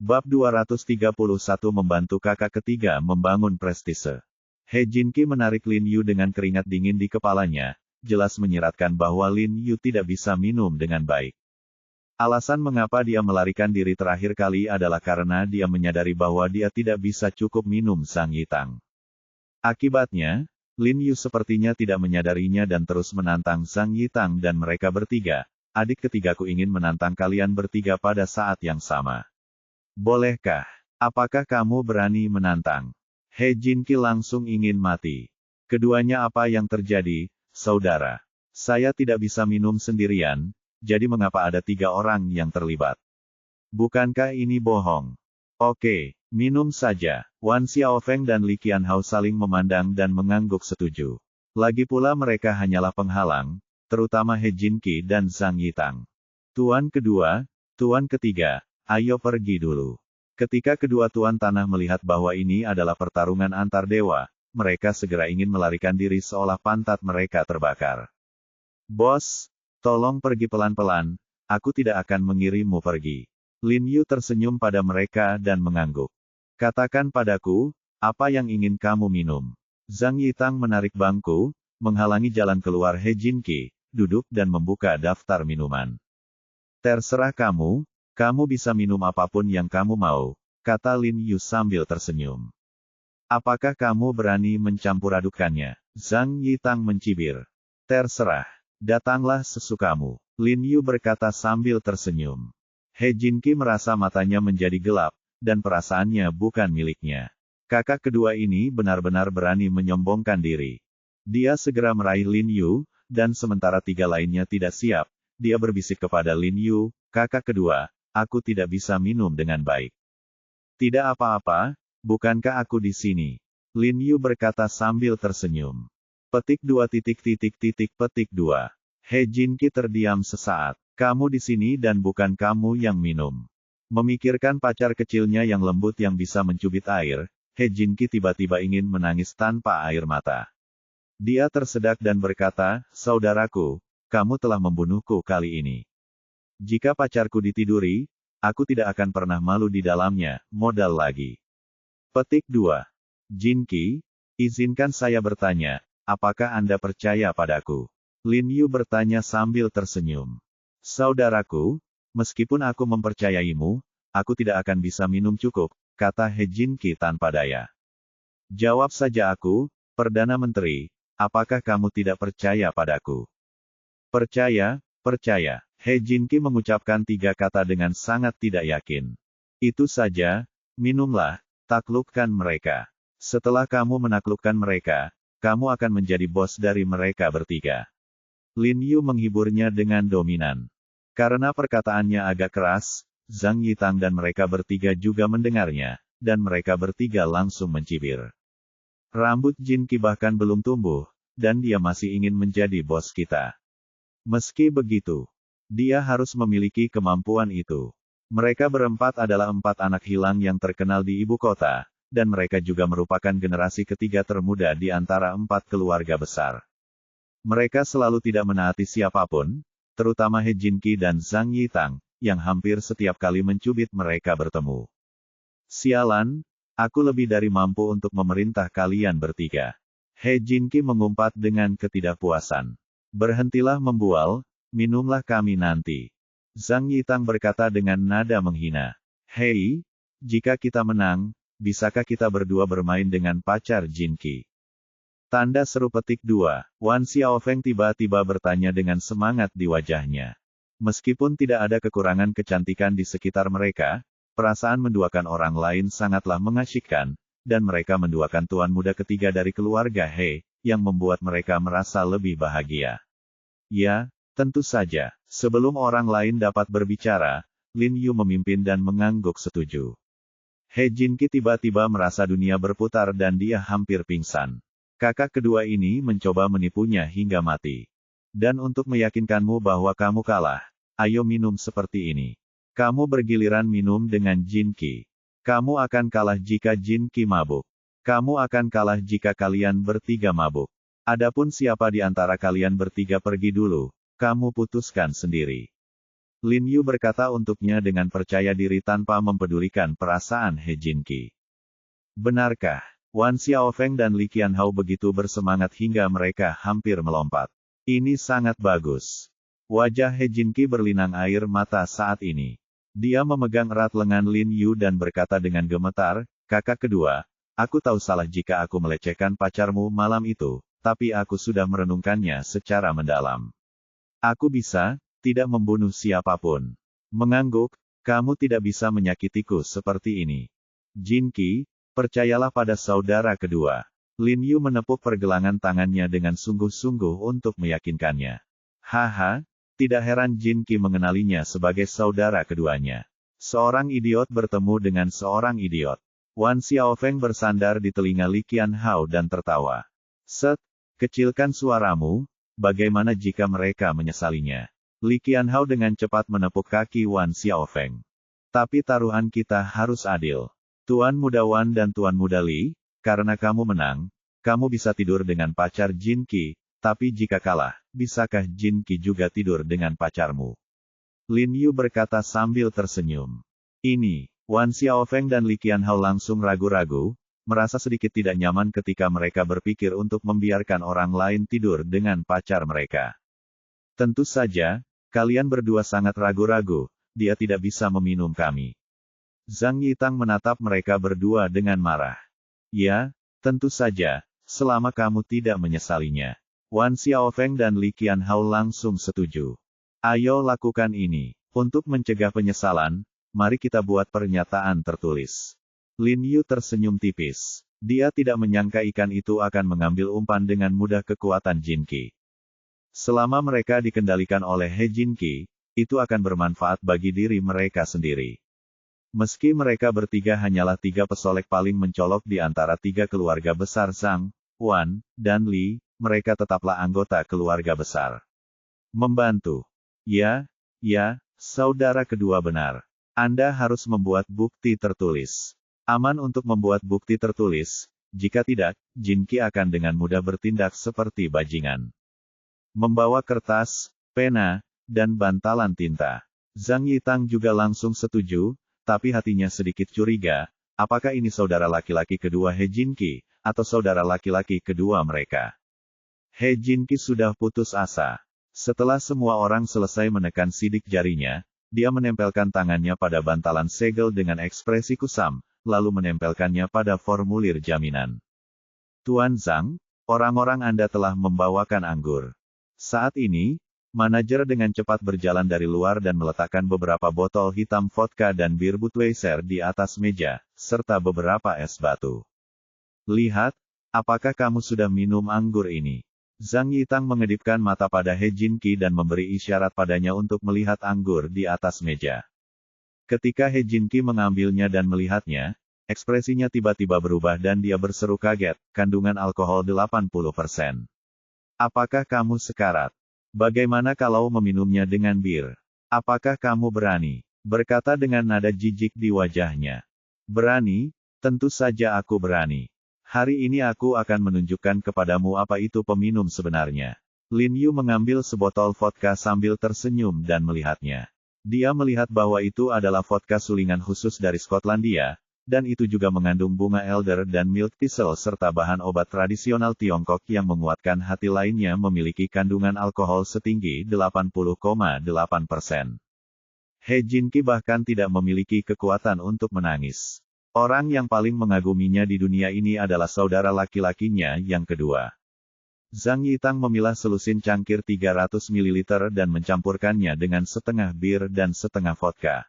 Bab 231 membantu kakak ketiga membangun prestise. He Jinqi menarik Lin Yu dengan keringat dingin di kepalanya, jelas menyiratkan bahwa Lin Yu tidak bisa minum dengan baik. Alasan mengapa dia melarikan diri terakhir kali adalah karena dia menyadari bahwa dia tidak bisa cukup minum Zhang Yitang. Akibatnya, Lin Yu sepertinya tidak menyadarinya dan terus menantang Zhang Yitang dan mereka bertiga. Adik ketigaku ingin menantang kalian bertiga pada saat yang sama. Bolehkah? Apakah kamu berani menantang? He Jinqi langsung ingin mati. Keduanya apa yang terjadi, saudara? Saya tidak bisa minum sendirian, jadi mengapa ada 3 orang yang terlibat? Bukankah ini bohong? Oke, minum saja. Wan Xiaofeng dan Li Qianhao saling memandang dan mengangguk setuju. Lagi pula mereka hanyalah penghalang, terutama He Jinqi dan Zhang Yitang. Tuan kedua, tuan ketiga, ayo pergi dulu. Ketika kedua tuan tanah melihat bahwa ini adalah pertarungan antar dewa, mereka segera ingin melarikan diri seolah pantat mereka terbakar. Bos, tolong pergi pelan-pelan, aku tidak akan mengirimmu pergi. Lin Yu tersenyum pada mereka dan mengangguk. Katakan padaku, apa yang ingin kamu minum? Zhang Yitang menarik bangku, menghalangi jalan keluar He Jinqi, duduk dan membuka daftar minuman. Terserah kamu, kamu bisa minum apapun yang kamu mau, kata Lin Yu sambil tersenyum. Apakah kamu berani mencampur adukannya? Zhang Yitang mencibir. Terserah, datanglah sesukamu, Lin Yu berkata sambil tersenyum. He Jinqi merasa matanya menjadi gelap, dan perasaannya bukan miliknya. Kakak kedua ini benar-benar berani menyombongkan diri. Dia segera meraih Lin Yu, dan sementara 3 lainnya tidak siap, dia berbisik kepada Lin Yu, kakak kedua, aku tidak bisa minum dengan baik. Tidak apa-apa, bukankah aku di sini? Lin Yu berkata sambil tersenyum. Petik 2. He Jinqi terdiam sesaat. Kamu di sini dan bukan kamu yang minum. Memikirkan pacar kecilnya yang lembut yang bisa mencubit air, He Jinqi tiba-tiba ingin menangis tanpa air mata. Dia tersedak dan berkata, saudaraku, kamu telah membunuhku kali ini. Jika pacarku ditiduri, aku tidak akan pernah malu di dalamnya, modal lagi. Petik 2. Jinqi, izinkan saya bertanya, apakah Anda percaya padaku? Lin Yu bertanya sambil tersenyum. Saudaraku, meskipun aku mempercayaimu, aku tidak akan bisa minum cukup, kata He Jinqi tanpa daya. Jawab saja aku, Perdana Menteri, apakah kamu tidak percaya padaku? Percaya, percaya. He Jinqi mengucapkan 3 kata dengan sangat tidak yakin. Itu saja, minumlah, taklukkan mereka. Setelah kamu menaklukkan mereka, kamu akan menjadi bos dari mereka bertiga. Lin Yu menghiburnya dengan dominan. Karena perkataannya agak keras, Zhang Yitang dan mereka bertiga juga mendengarnya, dan mereka bertiga langsung mencibir. Rambut Jinqi bahkan belum tumbuh, dan dia masih ingin menjadi bos kita. Meski begitu, dia harus memiliki kemampuan itu. Mereka berempat adalah 4 anak hilang yang terkenal di ibu kota, dan mereka juga merupakan generasi ketiga termuda di antara 4 keluarga besar. Mereka selalu tidak menaati siapapun, terutama He Jinqi dan Zhang Yitang, yang hampir setiap kali mencubit mereka bertemu. Sialan, aku lebih dari mampu untuk memerintah kalian bertiga. He Jinqi mengumpat dengan ketidakpuasan. Berhentilah membual, minumlah kami nanti. Zhang Yitang berkata dengan nada menghina. Hei, jika kita menang, bisakah kita berdua bermain dengan pacar Jinqi? Tanda seru petik 2. Wan Xiaofeng tiba-tiba bertanya dengan semangat di wajahnya. Meskipun tidak ada kekurangan kecantikan di sekitar mereka, perasaan menduakan orang lain sangatlah mengasyikkan, dan mereka menduakan tuan muda ketiga dari keluarga He, yang membuat mereka merasa lebih bahagia. Ya, tentu saja, sebelum orang lain dapat berbicara, Lin Yu memimpin dan mengangguk setuju. He Jinqi tiba-tiba merasa dunia berputar dan dia hampir pingsan. Kakak kedua ini mencoba menipunya hingga mati. Dan untuk meyakinkanmu bahwa kamu kalah, ayo minum seperti ini. Kamu bergiliran minum dengan Jinqi. Kamu akan kalah jika Jinqi mabuk. Kamu akan kalah jika kalian bertiga mabuk. Adapun siapa di antara kalian bertiga pergi dulu, kamu putuskan sendiri. Lin Yu berkata untuknya dengan percaya diri tanpa mempedulikan perasaan He Jinqi. Benarkah? Wan Xiaofeng dan Li Qianhao begitu bersemangat hingga mereka hampir melompat. Ini sangat bagus. Wajah He Jinqi berlinang air mata saat ini. Dia memegang erat lengan Lin Yu dan berkata dengan gemetar, "Kakak kedua, aku tahu salah jika aku melecehkan pacarmu malam itu, tapi aku sudah merenungkannya secara mendalam. Aku bisa, tidak membunuh siapapun. Mengangguk, kamu tidak bisa menyakitiku seperti ini. Jinqi, percayalah pada saudara kedua." Lin Yu menepuk pergelangan tangannya dengan sungguh-sungguh untuk meyakinkannya. Haha, tidak heran Jinqi mengenalinya sebagai saudara keduanya. Seorang idiot bertemu dengan seorang idiot. Wan Xiaofeng bersandar di telinga Li Qianhao dan tertawa. Set, kecilkan suaramu, bagaimana jika mereka menyesalinya? Li Qianhao dengan cepat menepuk kaki Wan Xiaofeng. Tapi taruhan kita harus adil. Tuan Muda Wan dan Tuan Muda Li, karena kamu menang, kamu bisa tidur dengan pacar Jinqi, tapi jika kalah, bisakah Jinqi juga tidur dengan pacarmu? Lin Yu berkata sambil tersenyum. Ini, Wan Xiaofeng dan Li Qianhao langsung ragu-ragu, merasa sedikit tidak nyaman ketika mereka berpikir untuk membiarkan orang lain tidur dengan pacar mereka. Tentu saja, kalian berdua sangat ragu-ragu, dia tidak bisa meminum kami. Zhang Yitang menatap mereka berdua dengan marah. Ya, tentu saja, selama kamu tidak menyesalinya. Wan Xiaofeng dan Li Qianhao langsung setuju. Ayo lakukan ini. Untuk mencegah penyesalan, mari kita buat pernyataan tertulis. Lin Yu tersenyum tipis. Dia tidak menyangka ikan itu akan mengambil umpan dengan mudah kekuatan Jinqi. Selama mereka dikendalikan oleh He Jinqi, itu akan bermanfaat bagi diri mereka sendiri. Meski mereka bertiga hanyalah tiga pesolek paling mencolok di antara tiga keluarga besar Zhang, Wan, dan Li, mereka tetaplah anggota keluarga besar. Membantu. Ya, saudara kedua benar. Anda harus membuat bukti tertulis. Aman untuk membuat bukti tertulis, jika tidak, Jinqi akan dengan mudah bertindak seperti bajingan. Membawa kertas, pena, dan bantalan tinta. Zhang Yitang juga langsung setuju, tapi hatinya sedikit curiga, apakah ini saudara laki-laki kedua He Jinqi, atau saudara laki-laki kedua mereka? He Jinqi sudah putus asa. Setelah semua orang selesai menekan sidik jarinya, dia menempelkan tangannya pada bantalan segel dengan ekspresi kusam, lalu menempelkannya pada formulir jaminan. Tuan Zhang, orang-orang Anda telah membawakan anggur. Saat ini, manajer dengan cepat berjalan dari luar dan meletakkan beberapa botol hitam vodka dan bir Budweiser di atas meja, serta beberapa es batu. Lihat, apakah kamu sudah minum anggur ini? Zhang Yitang mengedipkan mata pada He Jinqi dan memberi isyarat padanya untuk melihat anggur di atas meja. Ketika He Jinqi mengambilnya dan melihatnya, ekspresinya tiba-tiba berubah dan dia berseru kaget, kandungan alkohol 80%. Apakah kamu sekarat? Bagaimana kalau meminumnya dengan bir? Apakah kamu berani? Berkata dengan nada jijik di wajahnya. Berani? Tentu saja aku berani. Hari ini aku akan menunjukkan kepadamu apa itu peminum sebenarnya. Lin Yu mengambil sebotol vodka sambil tersenyum dan melihatnya. Dia melihat bahwa itu adalah vodka sulingan khusus dari Skotlandia, dan itu juga mengandung bunga elder dan milk thistle serta bahan obat tradisional Tiongkok yang menguatkan hati lainnya memiliki kandungan alkohol setinggi 80,8%. He Jinqi bahkan tidak memiliki kekuatan untuk menangis. Orang yang paling mengaguminya di dunia ini adalah saudara laki-lakinya yang kedua. Zhang Yitang memilah selusin cangkir 300 ml dan mencampurkannya dengan setengah bir dan setengah vodka.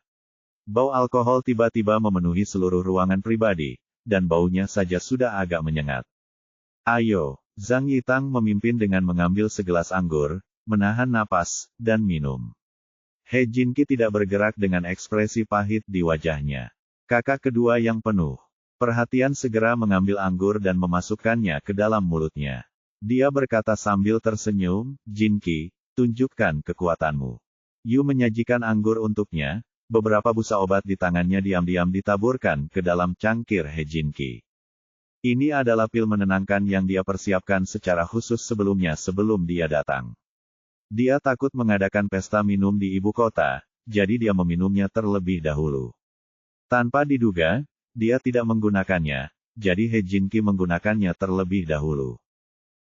Bau alkohol tiba-tiba memenuhi seluruh ruangan pribadi, dan baunya saja sudah agak menyengat. Ayo, Zhang Yitang memimpin dengan mengambil segelas anggur, menahan napas, dan minum. He Jinqi tidak bergerak dengan ekspresi pahit di wajahnya. Kakak kedua yang penuh perhatian segera mengambil anggur dan memasukkannya ke dalam mulutnya. Dia berkata sambil tersenyum, Jinqi, tunjukkan kekuatanmu. Yu menyajikan anggur untuknya, beberapa busa obat di tangannya diam-diam ditaburkan ke dalam cangkir He Jinqi. Ini adalah pil menenangkan yang dia persiapkan secara khusus sebelumnya sebelum dia datang. Dia takut mengadakan pesta minum di ibu kota, jadi dia meminumnya terlebih dahulu. Tanpa diduga, dia tidak menggunakannya, jadi He Jin Ki menggunakannya terlebih dahulu.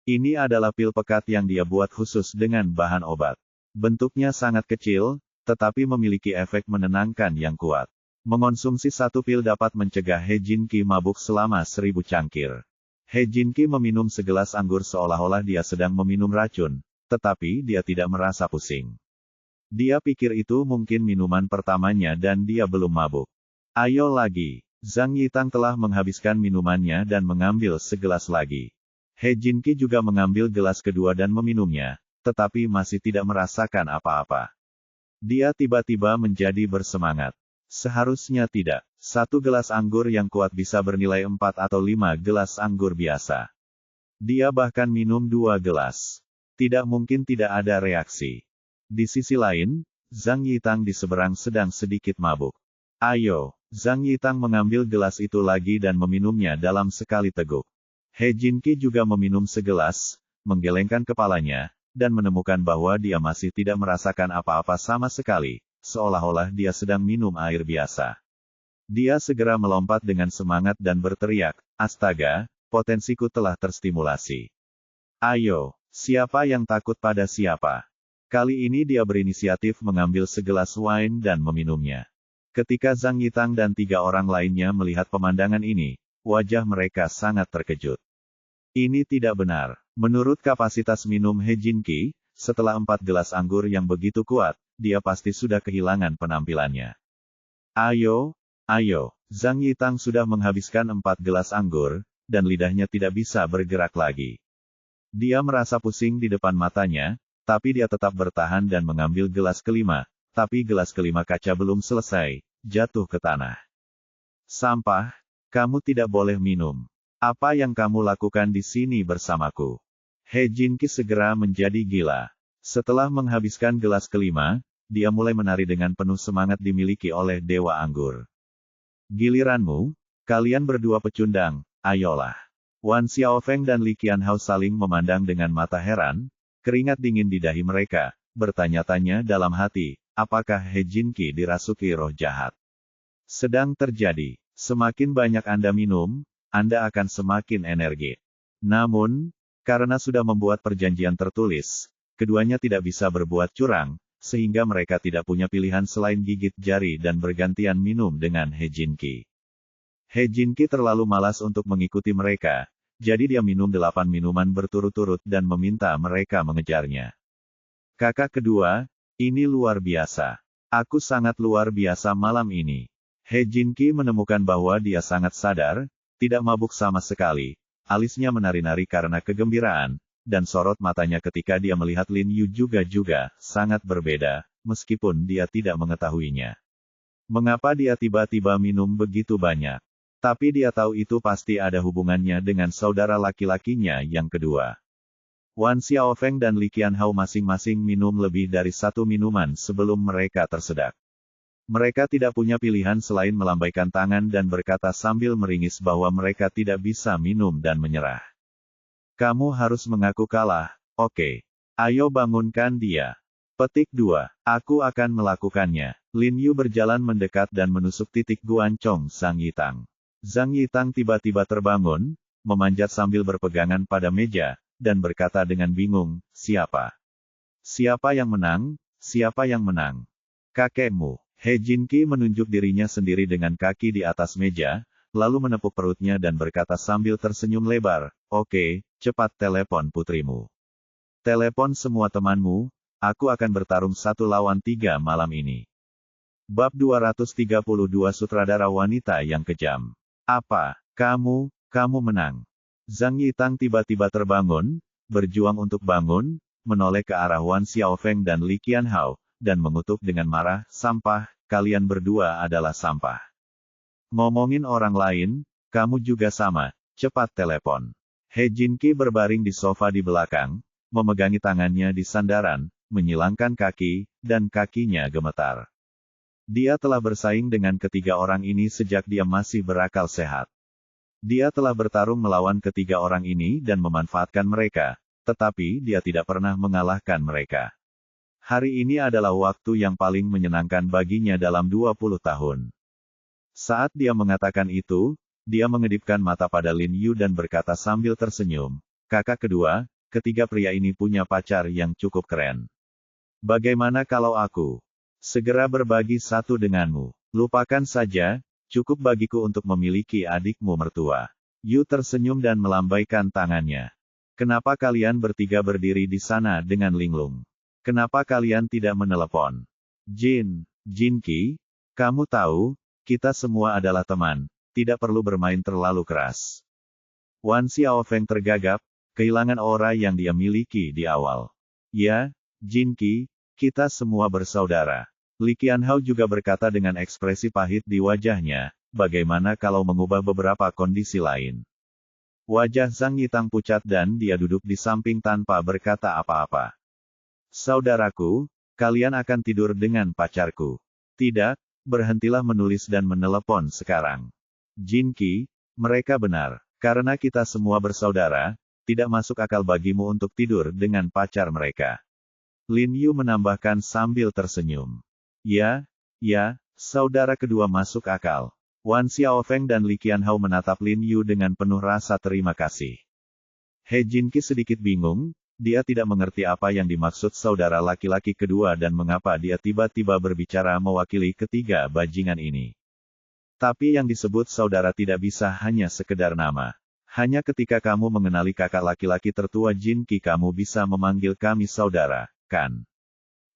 Ini adalah pil pekat yang dia buat khusus dengan bahan obat. Bentuknya sangat kecil, tetapi memiliki efek menenangkan yang kuat. Mengonsumsi satu pil dapat mencegah He Jin Ki mabuk selama 1000 cangkir. He Jin Ki meminum segelas anggur seolah-olah dia sedang meminum racun, tetapi dia tidak merasa pusing. Dia pikir itu mungkin minuman pertamanya dan dia belum mabuk. Ayo lagi. Zhang Yitang telah menghabiskan minumannya dan mengambil segelas lagi. He Jin Ki juga mengambil gelas kedua dan meminumnya, tetapi masih tidak merasakan apa-apa. Dia tiba-tiba menjadi bersemangat. Seharusnya tidak. Satu gelas anggur yang kuat bisa bernilai 4 atau 5 gelas anggur biasa. Dia bahkan minum 2 gelas. Tidak mungkin tidak ada reaksi. Di sisi lain, Zhang Yitang di seberang sedang sedikit mabuk. Ayo, Zhang Yitang mengambil gelas itu lagi dan meminumnya dalam sekali teguk. He Jin Ki juga meminum segelas, menggelengkan kepalanya, dan menemukan bahwa dia masih tidak merasakan apa-apa sama sekali, seolah-olah dia sedang minum air biasa. Dia segera melompat dengan semangat dan berteriak, "Astaga, potensiku telah terstimulasi. Ayo, siapa yang takut pada siapa?" Kali ini dia berinisiatif mengambil segelas wine dan meminumnya. Ketika Zhang Yitang dan 3 orang lainnya melihat pemandangan ini, wajah mereka sangat terkejut. Ini tidak benar. Menurut kapasitas minum He Jin Ki, setelah 4 gelas anggur yang begitu kuat, dia pasti sudah kehilangan penampilannya. Ayo, ayo, Zhang Yitang sudah menghabiskan 4 gelas anggur, dan lidahnya tidak bisa bergerak lagi. Dia merasa pusing di depan matanya, tapi dia tetap bertahan dan mengambil gelas kelima. Tapi gelas kelima kaca belum selesai, jatuh ke tanah. Sampah, kamu tidak boleh minum. Apa yang kamu lakukan di sini bersamaku? He Jin Ki segera menjadi gila. Setelah menghabiskan gelas kelima, dia mulai menari dengan penuh semangat dimiliki oleh Dewa Anggur. Giliranmu, kalian berdua pecundang, ayolah. Wan Xiaofeng dan Li Qianhao saling memandang dengan mata heran, keringat dingin di dahi mereka, bertanya-tanya dalam hati, apakah He Jin Ki dirasuki roh jahat? Sedang terjadi. Semakin banyak Anda minum, Anda akan semakin energi. Namun, karena sudah membuat perjanjian tertulis, keduanya tidak bisa berbuat curang, sehingga mereka tidak punya pilihan selain gigit jari dan bergantian minum dengan He Jin Ki. He Jin Ki terlalu malas untuk mengikuti mereka, jadi dia minum 8 minuman berturut-turut dan meminta mereka mengejarnya. Kakak kedua, ini luar biasa. Aku sangat luar biasa malam ini. He Jin Ki menemukan bahwa dia sangat sadar, tidak mabuk sama sekali. Alisnya menari-nari karena kegembiraan, dan sorot matanya ketika dia melihat Lin Yu juga sangat berbeda, meskipun dia tidak mengetahuinya. Mengapa dia tiba-tiba minum begitu banyak? Tapi dia tahu itu pasti ada hubungannya dengan saudara laki-lakinya yang kedua. Wan Xiaofeng dan Li Qianhao masing-masing minum lebih dari 1 minuman sebelum mereka tersedak. Mereka tidak punya pilihan selain melambaikan tangan dan berkata sambil meringis bahwa mereka tidak bisa minum dan menyerah. Kamu harus mengaku kalah, oke. Ayo bangunkan dia. Petik 2. Aku akan melakukannya. Lin Yu berjalan mendekat dan menusuk titik Guancong Zhang Yitang. Zhang Yitang tiba-tiba terbangun, memanjat sambil berpegangan pada meja, dan berkata dengan bingung, siapa? Siapa yang menang? Siapa yang menang? Kakekmu. He Jin Ki menunjuk dirinya sendiri dengan kaki di atas meja, lalu menepuk perutnya dan berkata sambil tersenyum lebar, oke, cepat telepon putrimu. Telepon semua temanmu, aku akan bertarung 1 lawan 3 malam ini. Bab 232 Sutradara Wanita yang Kejam. Apa? Kamu menang. Zhang Yitang tiba-tiba terbangun, berjuang untuk bangun, menoleh ke arah Wan Xiaofeng dan Li Qianhao, dan mengutuk dengan marah, sampah, kalian berdua adalah sampah. Ngomongin orang lain, kamu juga sama, cepat telepon. He Jin Ki berbaring di sofa di belakang, memegangi tangannya di sandaran, menyilangkan kaki, dan kakinya gemetar. Dia telah bersaing dengan ketiga orang ini sejak dia masih berakal sehat. Dia telah bertarung melawan ketiga orang ini dan memanfaatkan mereka, tetapi dia tidak pernah mengalahkan mereka. Hari ini adalah waktu yang paling menyenangkan baginya dalam 20 tahun. Saat dia mengatakan itu, dia mengedipkan mata pada Lin Yu dan berkata sambil tersenyum, "Kakak kedua, ketiga pria ini punya pacar yang cukup keren. Bagaimana kalau aku segera berbagi satu denganmu? Lupakan saja, cukup bagiku untuk memiliki adikmu mertua." Yu tersenyum dan melambaikan tangannya. "Kenapa kalian bertiga berdiri di sana dengan linglung? Kenapa kalian tidak menelepon? Jinki, kamu tahu, kita semua adalah teman, tidak perlu bermain terlalu keras." Wan Xiaofeng tergagap, kehilangan aura yang dia miliki di awal. "Ya, Jinki, kita semua bersaudara." Li Qianhao juga berkata dengan ekspresi pahit di wajahnya, "Bagaimana kalau mengubah beberapa kondisi lain?" Wajah Zhang Yitang pucat dan dia duduk di samping tanpa berkata apa-apa. "Saudaraku, kalian akan tidur dengan pacarku. Tidak, berhentilah menulis dan menelepon sekarang. Jinki, mereka benar. Karena kita semua bersaudara, tidak masuk akal bagimu untuk tidur dengan pacar mereka." Lin Yu menambahkan sambil tersenyum. Ya, saudara kedua masuk akal." Wan Xiaofeng dan Li Qianhao menatap Lin Yu dengan penuh rasa terima kasih. He Jinki sedikit bingung, dia tidak mengerti apa yang dimaksud saudara laki-laki kedua dan mengapa dia tiba-tiba berbicara mewakili ketiga bajingan ini. Tapi yang disebut saudara tidak bisa hanya sekedar nama. Hanya ketika kamu mengenali kakak laki-laki tertua Jinki kamu bisa memanggil kami saudara, kan?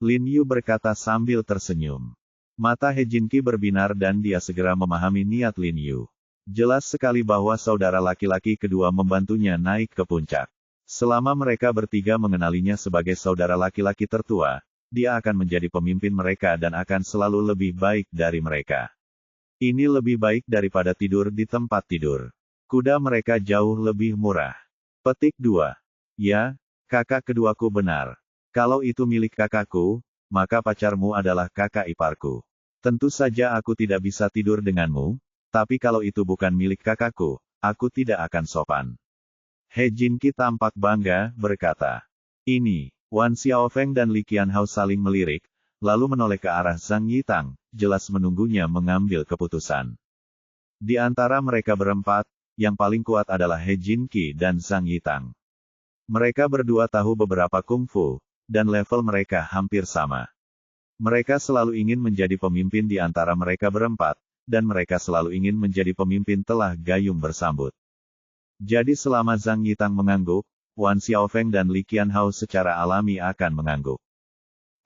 Lin Yu berkata sambil tersenyum. Mata He Jinki berbinar dan dia segera memahami niat Lin Yu. Jelas sekali bahwa saudara laki-laki kedua membantunya naik ke puncak. Selama mereka bertiga mengenalinya sebagai saudara laki-laki tertua, dia akan menjadi pemimpin mereka dan akan selalu lebih baik dari mereka. Ini lebih baik daripada tidur di tempat tidur. Kuda mereka jauh lebih murah. Petik 2. Ya, kakak keduaku benar. Kalau itu milik kakakku, maka pacarmu adalah kakak iparku. Tentu saja aku tidak bisa tidur denganmu, tapi kalau itu bukan milik kakakku, aku tidak akan sopan. He Jinki tampak bangga, berkata. Ini, Wan Xiaofeng dan Li Qianhao saling melirik, lalu menoleh ke arah Zhang Yitang, jelas menunggunya mengambil keputusan. Di antara mereka berempat, yang paling kuat adalah He Jinki dan Zhang Yitang. Mereka berdua tahu beberapa kungfu, dan level mereka hampir sama. Mereka selalu ingin menjadi pemimpin di antara mereka berempat, dan mereka selalu ingin menjadi pemimpin telah gayung bersambut. Jadi selama Zhang Yitang mengangguk, Wan Xiaofeng dan Li Qianhao secara alami akan mengangguk.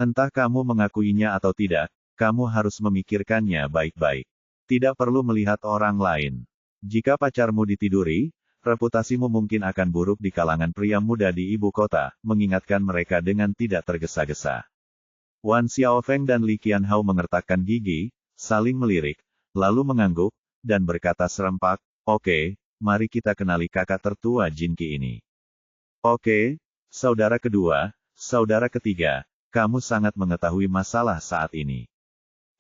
Entah kamu mengakuinya atau tidak, kamu harus memikirkannya baik-baik. Tidak perlu melihat orang lain. Jika pacarmu ditiduri, reputasimu mungkin akan buruk di kalangan pria muda di ibu kota, mengingatkan mereka dengan tidak tergesa-gesa. Wan Xiaofeng dan Li Qianhao mengertakkan gigi, saling melirik, lalu mengangguk, dan berkata serempak, "Oke, mari kita kenali kakak tertua Jinki ini." "Oke, saudara kedua, saudara ketiga, kamu sangat mengetahui masalah saat ini."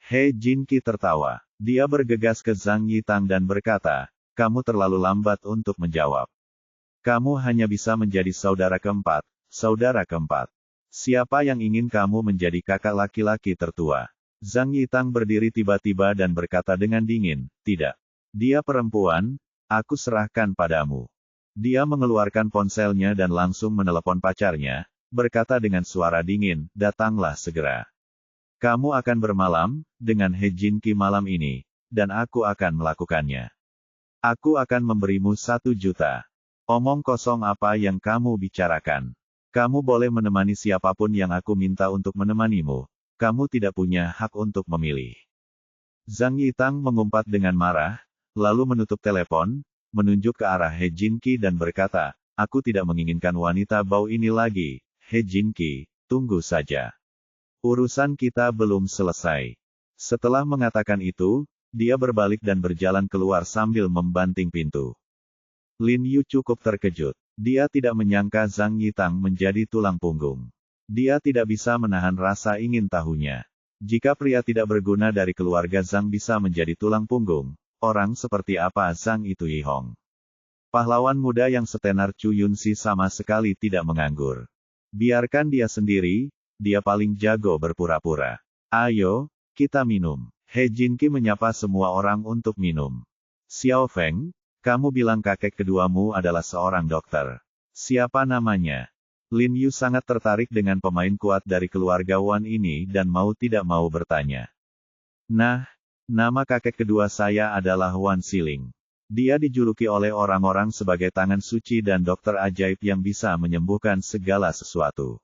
He Jinki tertawa. Dia bergegas ke Zhang Yitang dan berkata, "Kamu terlalu lambat untuk menjawab. Kamu hanya bisa menjadi saudara keempat, saudara keempat. Siapa yang ingin kamu menjadi kakak laki-laki tertua?" Zhang Yitang berdiri tiba-tiba dan berkata dengan dingin, "Tidak. Dia perempuan, aku serahkan padamu." Dia mengeluarkan ponselnya dan langsung menelepon pacarnya, berkata dengan suara dingin, "Datanglah segera. Kamu akan bermalam dengan He Jinki malam ini, dan aku akan melakukannya. Aku akan memberimu 1 juta. Omong kosong apa yang kamu bicarakan. Kamu boleh menemani siapapun yang aku minta untuk menemanimu. Kamu tidak punya hak untuk memilih." Zhang Yitang mengumpat dengan marah, lalu menutup telepon, menunjuk ke arah He Jinki dan berkata, "Aku tidak menginginkan wanita bau ini lagi, He Jinki, tunggu saja. Urusan kita belum selesai." Setelah mengatakan itu, dia berbalik dan berjalan keluar sambil membanting pintu. Lin Yu cukup terkejut. Dia tidak menyangka Zhang Yitang menjadi tulang punggung. Dia tidak bisa menahan rasa ingin tahunya. Jika pria tidak berguna dari keluarga Zhang bisa menjadi tulang punggung, orang seperti apa Zhang itu Yihong? Pahlawan muda yang setenar Chu Yunxi sama sekali tidak menganggur. Biarkan dia sendiri, dia paling jago berpura-pura. Ayo, kita minum. He Jinqi menyapa semua orang untuk minum. Xiao Feng, kamu bilang kakek keduamu adalah seorang dokter. Siapa namanya? Lin Yu sangat tertarik dengan pemain kuat dari keluarga Wan ini dan mau tidak mau bertanya. Nah, nama kakek kedua saya adalah Wan Siling. Dia dijuluki oleh orang-orang sebagai tangan suci dan dokter ajaib yang bisa menyembuhkan segala sesuatu.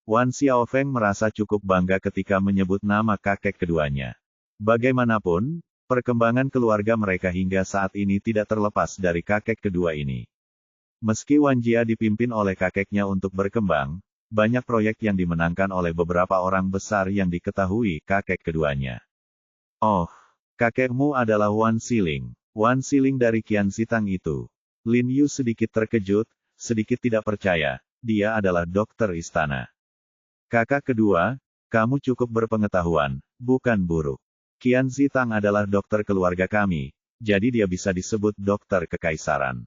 Wan Xiaofeng merasa cukup bangga ketika menyebut nama kakek keduanya. Bagaimanapun, perkembangan keluarga mereka hingga saat ini tidak terlepas dari kakek kedua ini. Meski Wan Jia dipimpin oleh kakeknya untuk berkembang, banyak proyek yang dimenangkan oleh beberapa orang besar yang diketahui kakek keduanya. Oh, kakekmu adalah Wan Siling. Wan Siling dari Qian Sitang itu. Lin Yu sedikit terkejut, sedikit tidak percaya, dia adalah dokter istana. Kakak kedua, kamu cukup berpengetahuan, bukan buruk. Qian Sitang adalah dokter keluarga kami, jadi dia bisa disebut dokter kekaisaran.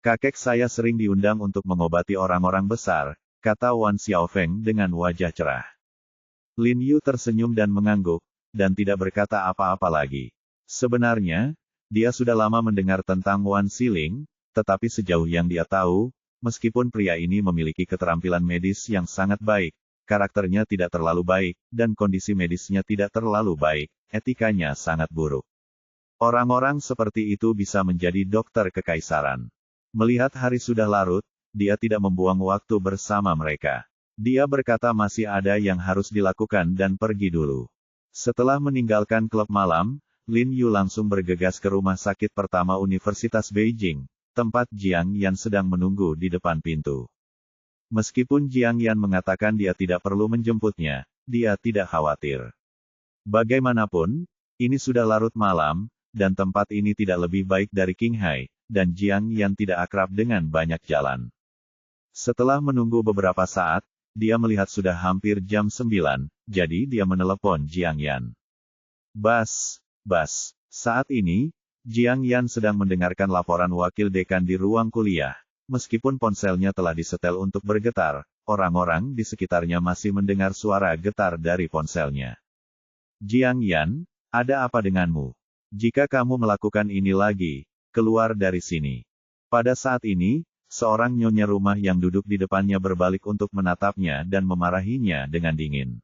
Kakek saya sering diundang untuk mengobati orang-orang besar, kata Wan Xiaofeng dengan wajah cerah. Lin Yu tersenyum dan mengangguk, dan tidak berkata apa-apa lagi. Sebenarnya, dia sudah lama mendengar tentang Wan Siling, tetapi sejauh yang dia tahu, meskipun pria ini memiliki keterampilan medis yang sangat baik, karakternya tidak terlalu baik, dan kondisi medisnya tidak terlalu baik, etikanya sangat buruk. Orang-orang seperti itu bisa menjadi dokter kekaisaran. Melihat hari sudah larut, dia tidak membuang waktu bersama mereka. Dia berkata masih ada yang harus dilakukan dan pergi dulu. Setelah meninggalkan klub malam, Lin Yu langsung bergegas ke rumah sakit pertama Universitas Beijing, tempat Jiang Yan sedang menunggu di depan pintu. Meskipun Jiang Yan mengatakan dia tidak perlu menjemputnya, dia tidak khawatir. Bagaimanapun, ini sudah larut malam, dan tempat ini tidak lebih baik dari Qinghai, dan Jiang Yan tidak akrab dengan banyak jalan. Setelah menunggu beberapa saat, dia melihat sudah hampir jam 9, jadi dia menelepon Jiang Yan. Bas, saat ini, Jiang Yan sedang mendengarkan laporan wakil dekan di ruang kuliah. Meskipun ponselnya telah disetel untuk bergetar, orang-orang di sekitarnya masih mendengar suara getar dari ponselnya. Jiang Yan, ada apa denganmu? Jika kamu melakukan ini lagi, keluar dari sini. Pada saat ini, seorang nyonya rumah yang duduk di depannya berbalik untuk menatapnya dan memarahinya dengan dingin.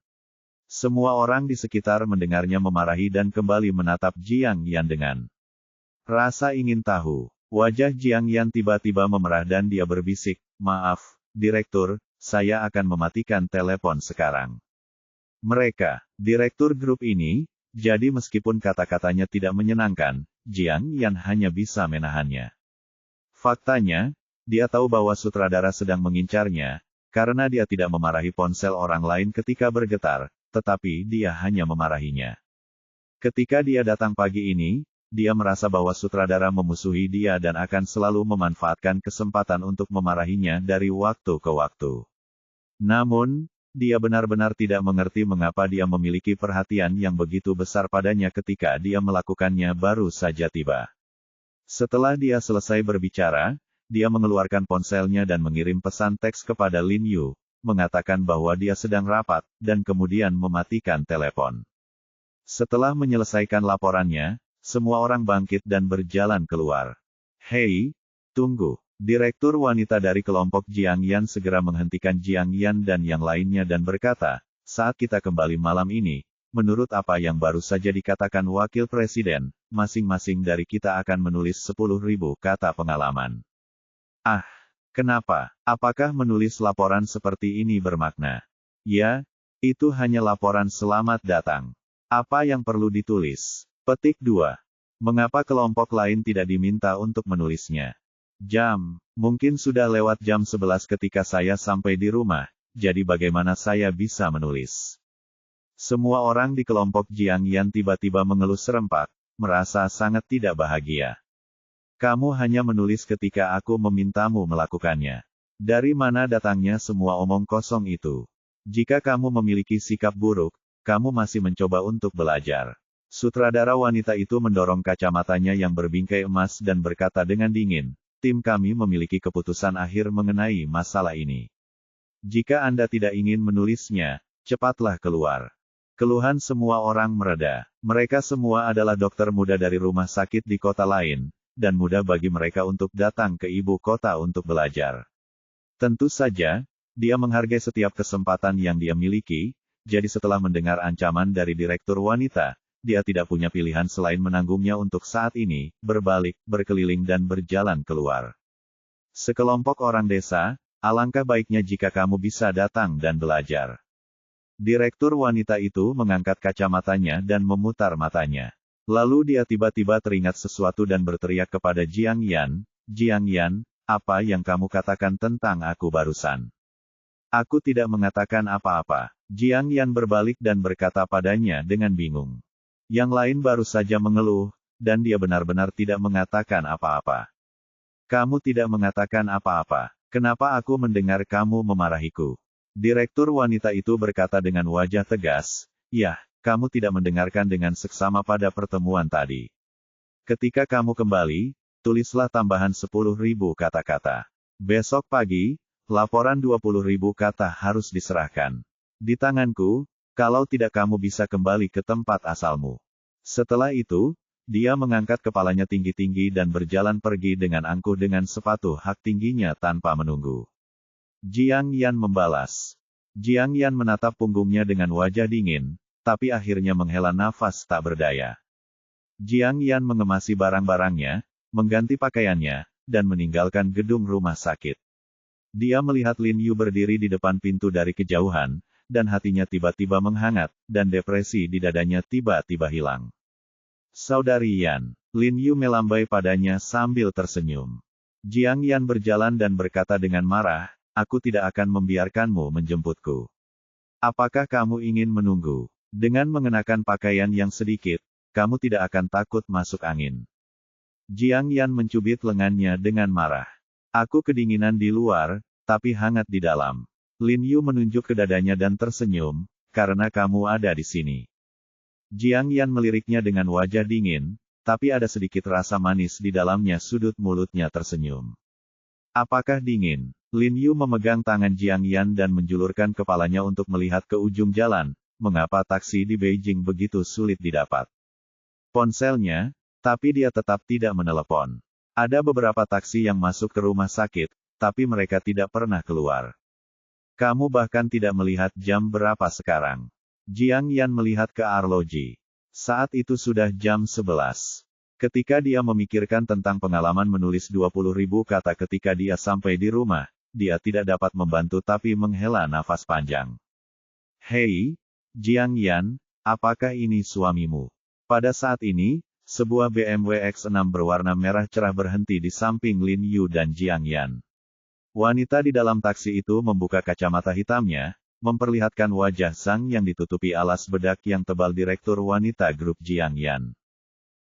Semua orang di sekitar mendengarnya memarahi dan kembali menatap Jiang Yan dengan rasa ingin tahu. Wajah Jiang Yan tiba-tiba memerah dan dia berbisik, "Maaf, Direktur, saya akan mematikan telepon sekarang." Mereka, direktur grup ini, jadi meskipun kata-katanya tidak menyenangkan, Jiang Yan hanya bisa menahannya. Faktanya, dia tahu bahwa sutradara sedang mengincarnya, karena dia tidak memarahi ponsel orang lain ketika bergetar, tetapi dia hanya memarahinya. Ketika dia datang pagi ini, dia merasa bahwa sutradara memusuhi dia dan akan selalu memanfaatkan kesempatan untuk memarahinya dari waktu ke waktu. Namun, dia benar-benar tidak mengerti mengapa dia memiliki perhatian yang begitu besar padanya ketika dia melakukannya baru saja tiba. Setelah dia selesai berbicara, dia mengeluarkan ponselnya dan mengirim pesan teks kepada Lin Yu, mengatakan bahwa dia sedang rapat, dan kemudian mematikan telepon. Setelah menyelesaikan laporannya, semua orang bangkit dan berjalan keluar. Hei, tunggu. Direktur wanita dari kelompok Jiang Yan segera menghentikan Jiang Yan dan yang lainnya dan berkata, saat kita kembali malam ini, menurut apa yang baru saja dikatakan Wakil Presiden, masing-masing dari kita akan menulis 10.000 kata pengalaman. Ah, kenapa? Apakah menulis laporan seperti ini bermakna? Ya, itu hanya laporan selamat datang. Apa yang perlu ditulis? Petik 2. Mengapa kelompok lain tidak diminta untuk menulisnya? Mungkin sudah lewat jam 11 ketika saya sampai di rumah, jadi bagaimana saya bisa menulis? Semua orang di kelompok Jiang Yan tiba-tiba mengeluh serempak, merasa sangat tidak bahagia. Kamu hanya menulis ketika aku memintamu melakukannya. Dari mana datangnya semua omong kosong itu? Jika kamu memiliki sikap buruk, kamu masih mencoba untuk belajar. Sutradara wanita itu mendorong kacamatanya yang berbingkai emas dan berkata dengan dingin, tim kami memiliki keputusan akhir mengenai masalah ini. Jika Anda tidak ingin menulisnya, cepatlah keluar. Keluhan semua orang mereda. Mereka semua adalah dokter muda dari rumah sakit di kota lain, dan mudah bagi mereka untuk datang ke ibu kota untuk belajar. Tentu saja, dia menghargai setiap kesempatan yang dia miliki, jadi setelah mendengar ancaman dari direktur wanita, dia tidak punya pilihan selain menanggungnya untuk saat ini, berbalik, berkeliling dan berjalan keluar. Sekelompok orang desa, alangkah baiknya jika kamu bisa datang dan belajar. Direktur wanita itu mengangkat kacamatanya dan memutar matanya. Lalu dia tiba-tiba teringat sesuatu dan berteriak kepada Jiang Yan, "Jiang Yan, apa yang kamu katakan tentang aku barusan?" "Aku tidak mengatakan apa-apa." Jiang Yan berbalik dan berkata padanya dengan bingung. Yang lain baru saja mengeluh, dan dia benar-benar tidak mengatakan apa-apa. "Kamu tidak mengatakan apa-apa. Kenapa aku mendengar kamu memarahiku?" Direktur wanita itu berkata dengan wajah tegas, "Yah, kamu tidak mendengarkan dengan seksama pada pertemuan tadi. Ketika kamu kembali, tulislah tambahan 10.000 kata-kata. Besok pagi, laporan 20.000 kata harus diserahkan. Di tanganku, kalau tidak kamu bisa kembali ke tempat asalmu." Setelah itu, dia mengangkat kepalanya tinggi-tinggi dan berjalan pergi dengan angkuh dengan sepatu hak tingginya tanpa menunggu. Jiang Yan membalas. Jiang Yan menatap punggungnya dengan wajah dingin, tapi akhirnya menghela nafas tak berdaya. Jiang Yan mengemasi barang-barangnya, mengganti pakaiannya, dan meninggalkan gedung rumah sakit. Dia melihat Lin Yu berdiri di depan pintu dari kejauhan, dan hatinya tiba-tiba menghangat, dan depresi di dadanya tiba-tiba hilang. "Saudari Yan." Lin Yu melambai padanya sambil tersenyum. Jiang Yan berjalan dan berkata dengan marah, "Aku tidak akan membiarkanmu menjemputku. Apakah kamu ingin menunggu? Dengan mengenakan pakaian yang sedikit, kamu tidak akan takut masuk angin." Jiang Yan mencubit lengannya dengan marah. "Aku kedinginan di luar, tapi hangat di dalam." Lin Yu menunjuk ke dadanya dan tersenyum, "Karena kamu ada di sini." Jiang Yan meliriknya dengan wajah dingin, tapi ada sedikit rasa manis di dalamnya. Sudut mulutnya tersenyum. "Apakah dingin?" Lin Yu memegang tangan Jiang Yan dan menjulurkan kepalanya untuk melihat ke ujung jalan. Mengapa taksi di Beijing begitu sulit didapat? Ponselnya, tapi dia tetap tidak menelepon. Ada beberapa taksi yang masuk ke rumah sakit, tapi mereka tidak pernah keluar. "Kamu bahkan tidak melihat jam berapa sekarang." Jiang Yan melihat ke arloji. Saat itu sudah jam 11. Ketika dia memikirkan tentang pengalaman menulis 20.000 kata ketika dia sampai di rumah, dia tidak dapat membantu tapi menghela nafas panjang. "Hei, Jiang Yan, apakah ini suamimu?" Pada saat ini, sebuah BMW X6 berwarna merah cerah berhenti di samping Lin Yu dan Jiang Yan. Wanita di dalam taksi itu membuka kacamata hitamnya, memperlihatkan wajah Zhang yang ditutupi alas bedak yang tebal. "Direktur wanita grup Jiang Yan.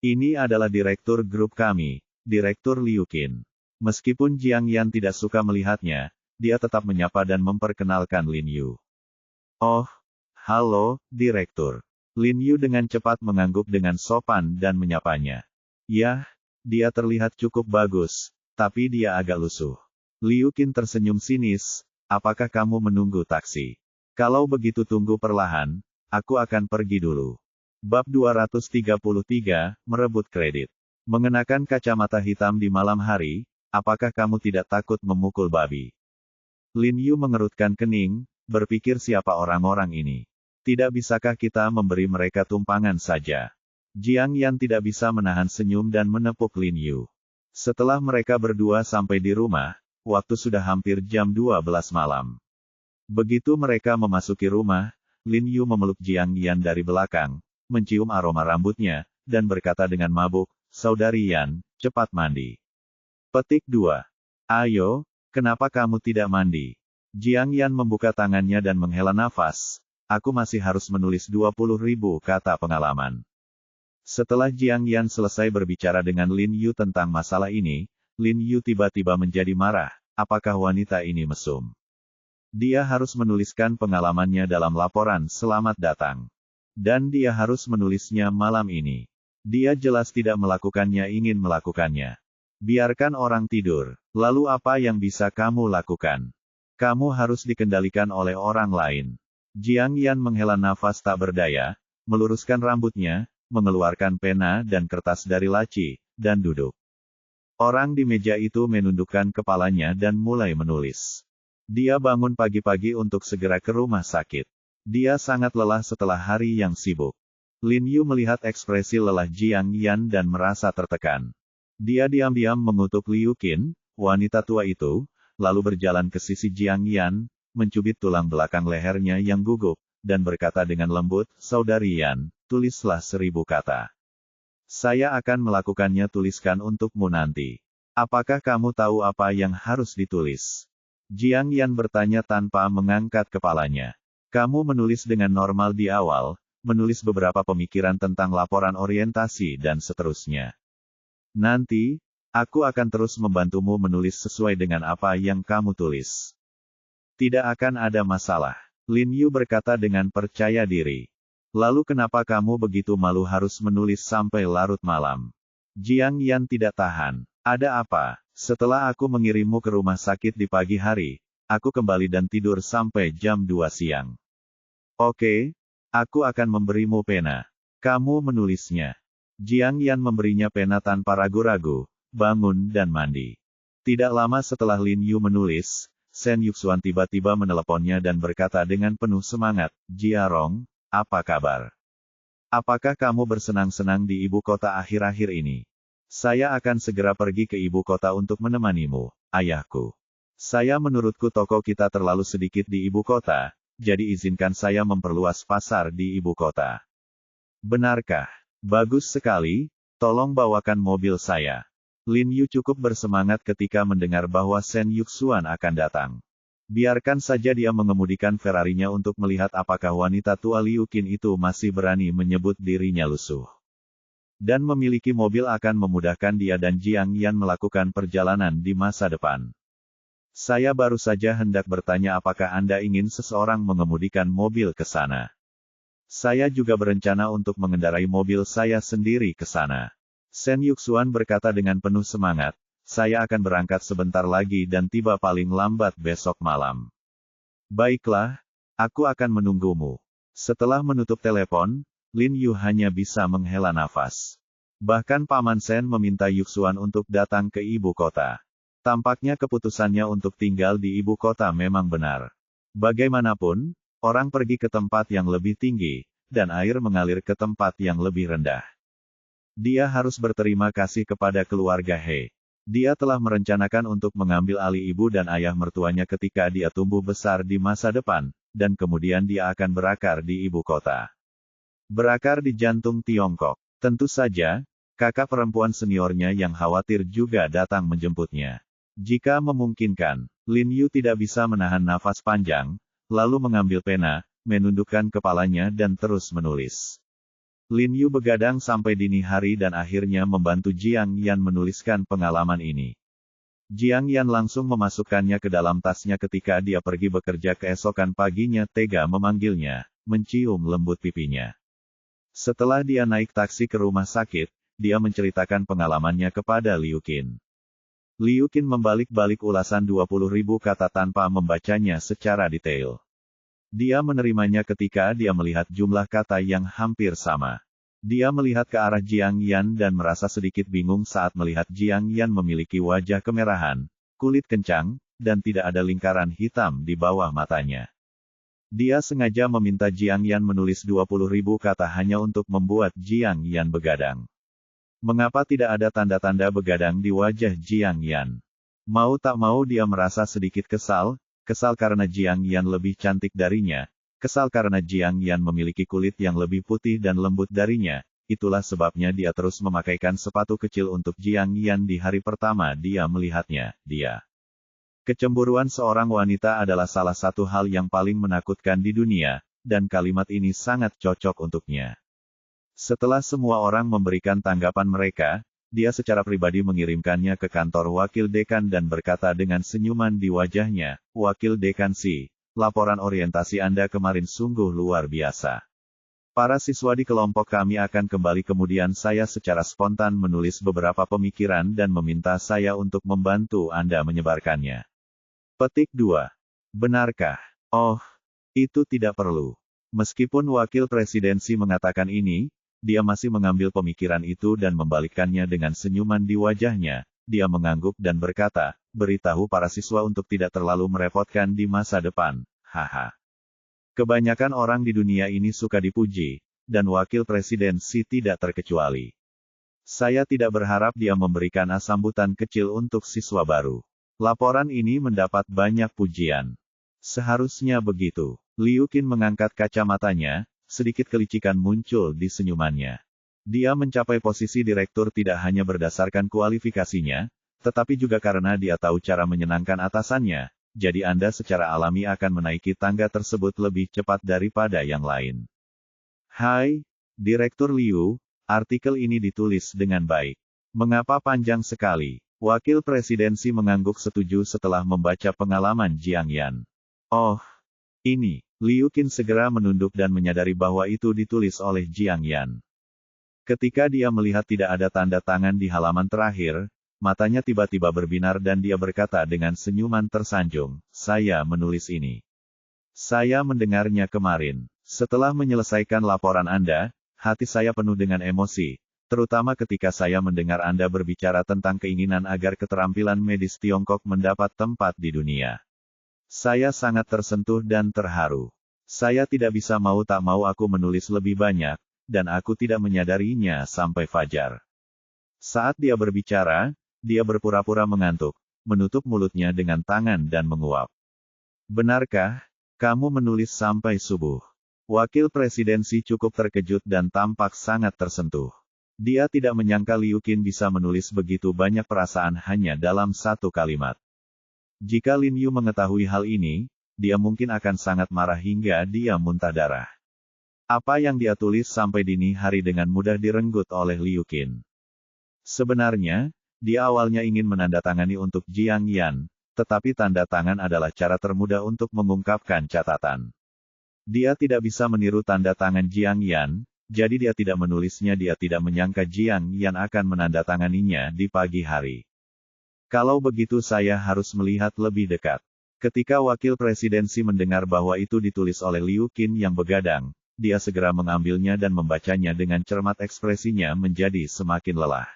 Ini adalah direktur grup kami, Direktur Liu Qin." Meskipun Jiang Yan tidak suka melihatnya, dia tetap menyapa dan memperkenalkan Lin Yu. "Oh, halo, Direktur." Lin Yu dengan cepat mengangguk dengan sopan dan menyapanya. "Yah, dia terlihat cukup bagus, tapi dia agak lusuh." Liu Qin tersenyum sinis, "Apakah kamu menunggu taksi? Kalau begitu tunggu perlahan, aku akan pergi dulu." Bab 233, Merebut Kredit. Mengenakan kacamata hitam di malam hari, apakah kamu tidak takut memukul babi? Lin Yu mengerutkan kening, berpikir siapa orang-orang ini. Tidak bisakah kita memberi mereka tumpangan saja? Jiang Yan tidak bisa menahan senyum dan menepuk Lin Yu. Setelah mereka berdua sampai di rumah, waktu sudah hampir jam 12 malam. Begitu mereka memasuki rumah, Lin Yu memeluk Jiang Yan dari belakang, mencium aroma rambutnya, dan berkata dengan mabuk, "Saudari Yan, cepat mandi." Petik 2. "Ayo, kenapa kamu tidak mandi?" Jiang Yan membuka tangannya dan menghela nafas. "Aku masih harus menulis 20.000 kata pengalaman." Setelah Jiang Yan selesai berbicara dengan Lin Yu tentang masalah ini, Lin Yu tiba-tiba menjadi marah. Apakah wanita ini mesum? Dia harus menuliskan pengalamannya dalam laporan selamat datang. Dan dia harus menulisnya malam ini. Dia jelas tidak melakukannya, ingin melakukannya. Biarkan orang tidur. Lalu apa yang bisa kamu lakukan? Kamu harus dikendalikan oleh orang lain. Jiang Yan menghela nafas tak berdaya, meluruskan rambutnya, mengeluarkan pena dan kertas dari laci, dan duduk. Orang di meja itu menundukkan kepalanya dan mulai menulis. Dia bangun pagi-pagi untuk segera ke rumah sakit. Dia sangat lelah setelah hari yang sibuk. Lin Yu melihat ekspresi lelah Jiang Yan dan merasa tertekan. Dia diam-diam mengutuk Liu Qin, wanita tua itu, lalu berjalan ke sisi Jiang Yan, mencubit tulang belakang lehernya yang gugup, dan berkata dengan lembut, "Saudari Yan, tulislah 1000 kata. Saya akan melakukannya, tuliskan untukmu nanti. Apakah kamu tahu apa yang harus ditulis?" Jiang Yan bertanya tanpa mengangkat kepalanya. Kamu menulis dengan normal di awal, menulis beberapa pemikiran tentang laporan orientasi dan seterusnya. Nanti, aku akan terus membantumu menulis sesuai dengan apa yang kamu tulis. Tidak akan ada masalah. Lin Yu berkata dengan percaya diri. Lalu kenapa kamu begitu malu harus menulis sampai larut malam? Jiang Yan tidak tahan. Ada apa? Setelah aku mengirimmu ke rumah sakit di pagi hari, aku kembali dan tidur sampai jam 2 siang. Oke, aku akan memberimu pena. Kamu menulisnya. Jiang Yan memberinya pena tanpa ragu-ragu, bangun dan mandi. Tidak lama setelah Lin Yu menulis, Shen Yuxuan tiba-tiba meneleponnya dan berkata dengan penuh semangat, "Jia Rong, apa kabar? Apakah kamu bersenang-senang di ibu kota akhir-akhir ini? Saya akan segera pergi ke ibu kota untuk menemanimu, ayahku. Menurutku toko kita terlalu sedikit di ibu kota, jadi izinkan saya memperluas pasar di ibu kota." "Benarkah? Bagus sekali, tolong bawakan mobil saya." Lin Yu cukup bersemangat ketika mendengar bahwa Shen Yuxuan akan datang. Biarkan saja dia mengemudikan Ferrarinya untuk melihat apakah wanita tua Liu Qin itu masih berani menyebut dirinya lusuh. Dan memiliki mobil akan memudahkan dia dan Jiang Yan melakukan perjalanan di masa depan. Saya baru saja hendak bertanya apakah Anda ingin seseorang mengemudikan mobil ke sana. Saya juga berencana untuk mengendarai mobil saya sendiri ke sana. Shen Yuxuan berkata dengan penuh semangat, "Saya akan berangkat sebentar lagi dan tiba paling lambat besok malam." "Baiklah, aku akan menunggumu." Setelah menutup telepon, Lin Yu hanya bisa menghela nafas. Bahkan Paman Shen meminta Yuxuan untuk datang ke ibu kota. Tampaknya keputusannya untuk tinggal di ibu kota memang benar. Bagaimanapun, orang pergi ke tempat yang lebih tinggi, dan air mengalir ke tempat yang lebih rendah. Dia harus berterima kasih kepada keluarga He. Dia telah merencanakan untuk mengambil alih ibu dan ayah mertuanya ketika dia tumbuh besar di masa depan, dan kemudian dia akan berakar di ibu kota. Berakar di jantung Tiongkok. Tentu saja, kakak perempuan seniornya yang khawatir juga datang menjemputnya. Jika memungkinkan, Lin Yu tidak bisa menahan nafas panjang, lalu mengambil pena, menundukkan kepalanya dan terus menulis. Lin Yu begadang sampai dini hari dan akhirnya membantu Jiang Yan menuliskan pengalaman ini. Jiang Yan langsung memasukkannya ke dalam tasnya ketika dia pergi bekerja keesokan paginya. Tega memanggilnya, mencium lembut pipinya. Setelah dia naik taksi ke rumah sakit, dia menceritakan pengalamannya kepada Liu Qin. Liu Qin membalik-balik ulasan 20.000 kata tanpa membacanya secara detail. Dia menerimanya ketika dia melihat jumlah kata yang hampir sama. Dia melihat ke arah Jiang Yan dan merasa sedikit bingung saat melihat Jiang Yan memiliki wajah kemerahan, kulit kencang, dan tidak ada lingkaran hitam di bawah matanya. Dia sengaja meminta Jiang Yan menulis 20.000 kata hanya untuk membuat Jiang Yan begadang. Mengapa tidak ada tanda-tanda begadang di wajah Jiang Yan? Mau tak mau dia merasa sedikit kesal karena Jiang Yan lebih cantik darinya, kesal karena Jiang Yan memiliki kulit yang lebih putih dan lembut darinya, itulah sebabnya dia terus memakaikan sepatu kecil untuk Jiang Yan di hari pertama dia melihatnya, Kecemburuan seorang wanita adalah salah satu hal yang paling menakutkan di dunia, dan kalimat ini sangat cocok untuknya. Setelah semua orang memberikan tanggapan mereka, dia secara pribadi mengirimkannya ke kantor wakil dekan dan berkata dengan senyuman di wajahnya, "Wakil dekan Si, laporan orientasi Anda kemarin sungguh luar biasa. Para siswa di kelompok kami akan kembali kemudian saya secara spontan menulis beberapa pemikiran dan meminta saya untuk membantu Anda menyebarkannya." Petik 2. Benarkah? Oh, itu tidak perlu. Meskipun wakil presidensi mengatakan ini, dia masih mengambil pemikiran itu dan membalikkannya dengan senyuman di wajahnya. Dia mengangguk dan berkata, beritahu para siswa untuk tidak terlalu merepotkan di masa depan. Haha. Kebanyakan orang di dunia ini suka dipuji, dan wakil presidensi tidak terkecuali. Saya tidak berharap dia memberikan sambutan kecil untuk siswa baru. Laporan ini mendapat banyak pujian. Seharusnya begitu. Liu Qin mengangkat kacamatanya, sedikit kelicikan muncul di senyumannya. Dia mencapai posisi direktur tidak hanya berdasarkan kualifikasinya, tetapi juga karena dia tahu cara menyenangkan atasannya, jadi Anda secara alami akan menaiki tangga tersebut lebih cepat daripada yang lain. Hai, Direktur Liu, artikel ini ditulis dengan baik. Mengapa panjang sekali? Wakil presidensi mengangguk setuju setelah membaca pengalaman Jiang Yan. Oh, ini. Liu Qin segera menunduk dan menyadari bahwa itu ditulis oleh Jiang Yan. Ketika dia melihat tidak ada tanda tangan di halaman terakhir, matanya tiba-tiba berbinar dan dia berkata dengan senyuman tersanjung, saya menulis ini. Saya mendengarnya kemarin. Setelah menyelesaikan laporan Anda, hati saya penuh dengan emosi, terutama ketika saya mendengar Anda berbicara tentang keinginan agar keterampilan medis Tiongkok mendapat tempat di dunia. Saya sangat tersentuh dan terharu. Saya tidak bisa mau tak mau aku menulis lebih banyak, dan aku tidak menyadarinya sampai fajar. Saat dia berbicara, dia berpura-pura mengantuk, menutup mulutnya dengan tangan dan menguap. Benarkah, kamu menulis sampai subuh? Wakil presidensi cukup terkejut dan tampak sangat tersentuh. Dia tidak menyangka Liu Qin bisa menulis begitu banyak perasaan hanya dalam satu kalimat. Jika Lin Yu mengetahui hal ini, dia mungkin akan sangat marah hingga dia muntah darah. Apa yang dia tulis sampai dini hari dengan mudah direnggut oleh Liu Qin. Sebenarnya, dia awalnya ingin menandatangani untuk Jiang Yan, tetapi tanda tangan adalah cara termudah untuk mengungkapkan catatan. Dia tidak bisa meniru tanda tangan Jiang Yan, jadi dia tidak menulisnya. Dia tidak menyangka Jiang Yan akan menandatanganinya di pagi hari. Kalau begitu saya harus melihat lebih dekat. Ketika wakil presidensi mendengar bahwa itu ditulis oleh Liu Qin yang begadang, dia segera mengambilnya dan membacanya dengan cermat. Ekspresinya menjadi semakin lelah.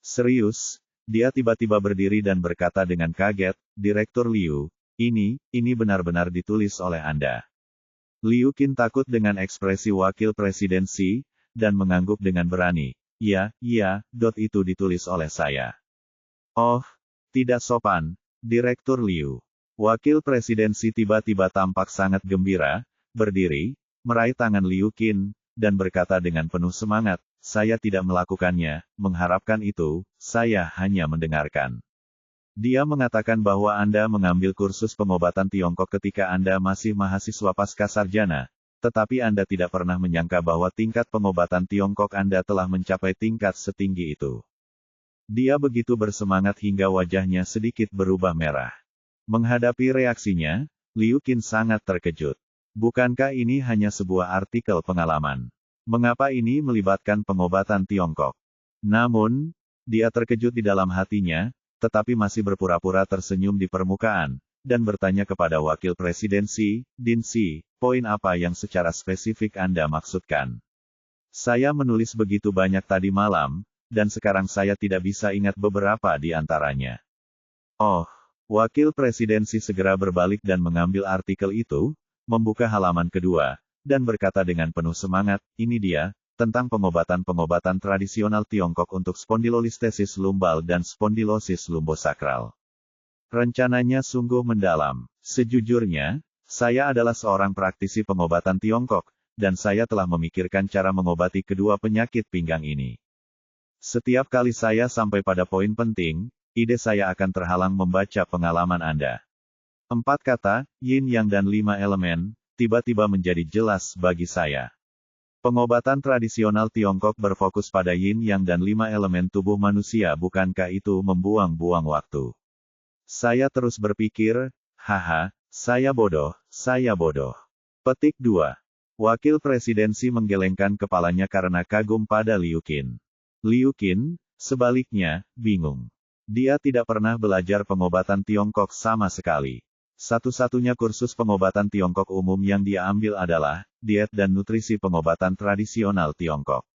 Serius, dia tiba-tiba berdiri dan berkata dengan kaget, Direktur Liu, ini benar-benar ditulis oleh Anda. Liu Qin takut dengan ekspresi wakil presidensi, dan mengangguk dengan berani. Iya, itu ditulis oleh saya. Oh, tidak sopan, Direktur Liu. Wakil presidensi tiba-tiba tampak sangat gembira, berdiri, meraih tangan Liu Qin, dan berkata dengan penuh semangat, saya tidak melakukannya, mengharapkan itu, saya hanya mendengarkan. Dia mengatakan bahwa Anda mengambil kursus pengobatan Tiongkok ketika Anda masih mahasiswa pasca sarjana, tetapi Anda tidak pernah menyangka bahwa tingkat pengobatan Tiongkok Anda telah mencapai tingkat setinggi itu. Dia begitu bersemangat hingga wajahnya sedikit berubah merah. Menghadapi reaksinya, Liu Qin sangat terkejut. Bukankah ini hanya sebuah artikel pengalaman? Mengapa ini melibatkan pengobatan Tiongkok? Namun, dia terkejut di dalam hatinya, tetapi masih berpura-pura tersenyum di permukaan, dan bertanya kepada wakil presidensi, Din Si, poin apa yang secara spesifik Anda maksudkan? Saya menulis begitu banyak tadi malam, dan sekarang saya tidak bisa ingat beberapa di antaranya. Oh, wakil presidensi segera berbalik dan mengambil artikel itu, membuka halaman kedua, dan berkata dengan penuh semangat, ini dia, tentang pengobatan-pengobatan tradisional Tiongkok untuk spondilolistesis lumbal dan spondilosis lumbosakral. Rencananya sungguh mendalam. Sejujurnya, saya adalah seorang praktisi pengobatan Tiongkok, dan saya telah memikirkan cara mengobati kedua penyakit pinggang ini. Setiap kali saya sampai pada poin penting, ide saya akan terhalang membaca pengalaman Anda. 4 kata, yin yang dan 5 elemen, tiba-tiba menjadi jelas bagi saya. Pengobatan tradisional Tiongkok berfokus pada yin yang dan 5 elemen tubuh manusia. Bukankah itu membuang-buang waktu? Saya terus berpikir, haha, saya bodoh. Petik 2. Wakil presidensi menggelengkan kepalanya karena kagum pada Liu Qin. Liu Qin, sebaliknya, bingung. Dia tidak pernah belajar pengobatan Tiongkok sama sekali. Satu-satunya kursus pengobatan Tiongkok umum yang dia ambil adalah diet dan nutrisi pengobatan tradisional Tiongkok.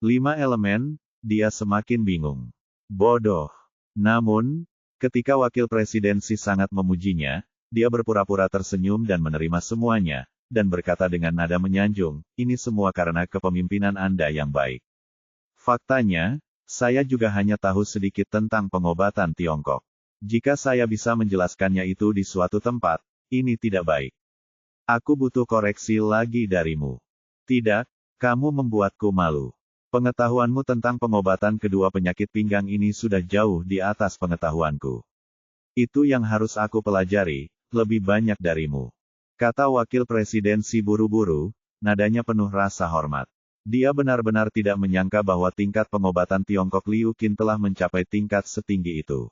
5 elemen, dia semakin bingung. Bodoh. Namun, ketika wakil presidensi sangat memujinya, dia berpura-pura tersenyum dan menerima semuanya, dan berkata dengan nada menyanjung, ini semua karena kepemimpinan Anda yang baik. Faktanya, saya juga hanya tahu sedikit tentang pengobatan Tiongkok. Jika saya bisa menjelaskannya itu di suatu tempat, ini tidak baik. Aku butuh koreksi lagi darimu. Tidak, kamu membuatku malu. Pengetahuanmu tentang pengobatan kedua penyakit pinggang ini sudah jauh di atas pengetahuanku. Itu yang harus aku pelajari, lebih banyak darimu. Kata wakil presidensi buru-buru, nadanya penuh rasa hormat. Dia benar-benar tidak menyangka bahwa tingkat pengobatan Tiongkok Liu Qin telah mencapai tingkat setinggi itu.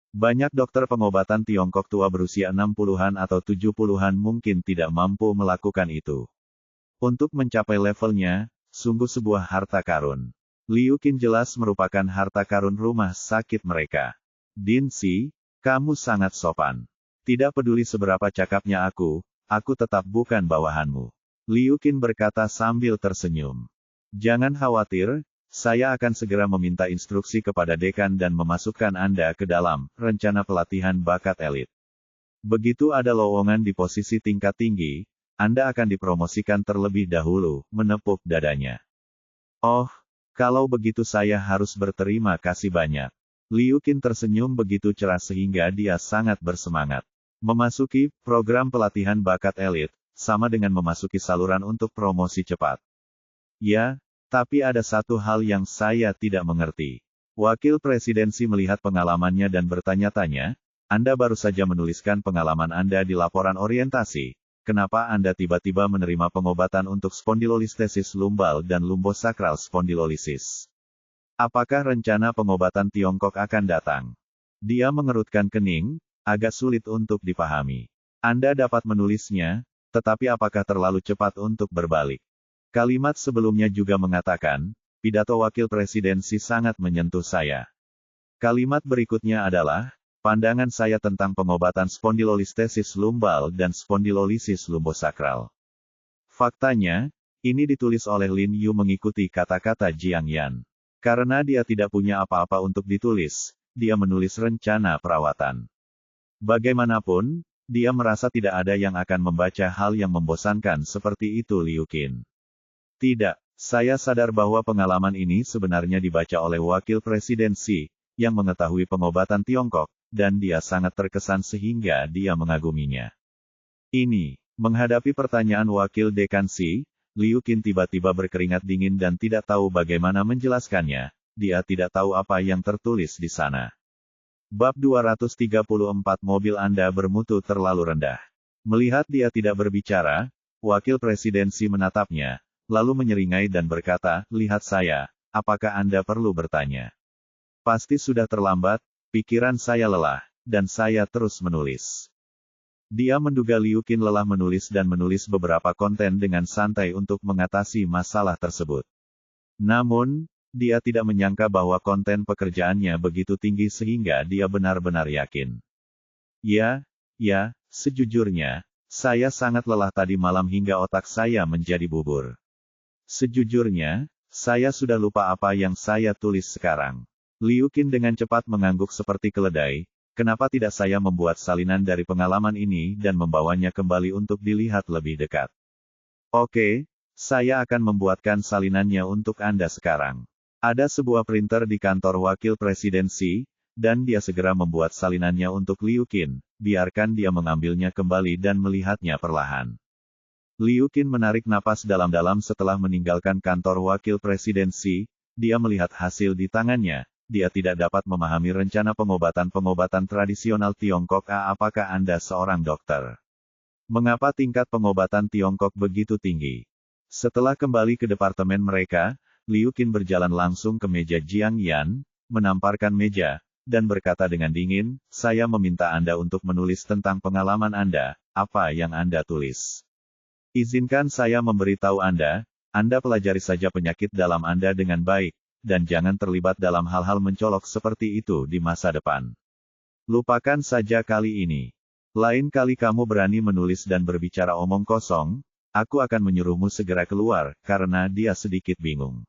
Banyak dokter pengobatan Tiongkok tua berusia 60-an atau 70-an mungkin tidak mampu melakukan itu. Untuk mencapai levelnya, sungguh sebuah harta karun. Liu Qin jelas merupakan harta karun rumah sakit mereka. Din Si, kamu sangat sopan. Tidak peduli seberapa cakapnya aku tetap bukan bawahanmu. Liu Qin berkata sambil tersenyum. Jangan khawatir, saya akan segera meminta instruksi kepada dekan dan memasukkan Anda ke dalam rencana pelatihan bakat elit. Begitu ada lowongan di posisi tingkat tinggi, Anda akan dipromosikan terlebih dahulu, menepuk dadanya. Oh, kalau begitu saya harus berterima kasih banyak. Liu Qin tersenyum begitu cerah sehingga dia sangat bersemangat. Memasuki program pelatihan bakat elit, sama dengan memasuki saluran untuk promosi cepat. Ya, tapi ada satu hal yang saya tidak mengerti. Wakil presidensi melihat pengalamannya dan bertanya-tanya, Anda baru saja menuliskan pengalaman Anda di laporan orientasi. Kenapa Anda tiba-tiba menerima pengobatan untuk spondilolistesis lumbal dan lumbosakral spondilolisis? Apakah rencana pengobatan Tiongkok akan datang? Dia mengerutkan kening, agak sulit untuk dipahami. Anda dapat menulisnya, tetapi apakah terlalu cepat untuk berbalik? Kalimat sebelumnya juga mengatakan, pidato wakil presidensi sangat menyentuh saya. Kalimat berikutnya adalah, pandangan saya tentang pengobatan spondilolistesis lumbal dan spondilolisis lumbosakral. Faktanya, ini ditulis oleh Lin Yu mengikuti kata-kata Jiang Yan. Karena dia tidak punya apa-apa untuk ditulis, dia menulis rencana perawatan. Bagaimanapun, dia merasa tidak ada yang akan membaca hal yang membosankan seperti itu Liu Qin. Tidak, saya sadar bahwa pengalaman ini sebenarnya dibaca oleh wakil presidensi, yang mengetahui pengobatan Tiongkok, dan dia sangat terkesan sehingga dia mengaguminya. Ini, menghadapi pertanyaan wakil dekan Si, Liu Qin tiba-tiba berkeringat dingin dan tidak tahu bagaimana menjelaskannya, dia tidak tahu apa yang tertulis di sana. Bab 234 Mobil Anda bermutu terlalu rendah. Melihat dia tidak berbicara, wakil presidensi menatapnya, lalu menyeringai dan berkata, lihat saya, apakah Anda perlu bertanya? Pasti sudah terlambat, pikiran saya lelah, dan saya terus menulis. Dia menduga Liu Qin lelah menulis dan menulis beberapa konten dengan santai untuk mengatasi masalah tersebut. Namun, dia tidak menyangka bahwa konten pekerjaannya begitu tinggi sehingga dia benar-benar yakin. Ya, sejujurnya, saya sangat lelah tadi malam hingga otak saya menjadi bubur. Sejujurnya, saya sudah lupa apa yang saya tulis sekarang. Liu Qin dengan cepat mengangguk seperti keledai, kenapa tidak saya membuat salinan dari pengalaman ini dan membawanya kembali untuk dilihat lebih dekat? Oke, saya akan membuatkan salinannya untuk Anda sekarang. Ada sebuah printer di kantor wakil presidensi, dan dia segera membuat salinannya untuk Liu Qin, biarkan dia mengambilnya kembali dan melihatnya perlahan. Liu Qin menarik napas dalam-dalam setelah meninggalkan kantor wakil presidensi, dia melihat hasil di tangannya, dia tidak dapat memahami rencana pengobatan tradisional Tiongkok. Apakah Anda seorang dokter? Mengapa tingkat pengobatan Tiongkok begitu tinggi? Setelah kembali ke departemen mereka, Liu Qin berjalan langsung ke meja Jiang Yan, menamparkan meja, dan berkata dengan dingin, saya meminta Anda untuk menulis tentang pengalaman Anda, apa yang Anda tulis. Izinkan saya memberitahu Anda pelajari saja penyakit dalam Anda dengan baik, dan jangan terlibat dalam hal-hal mencolok seperti itu di masa depan. Lupakan saja kali ini. Lain kali kamu berani menulis dan berbicara omong kosong, aku akan menyuruhmu segera keluar, karena dia sedikit bingung.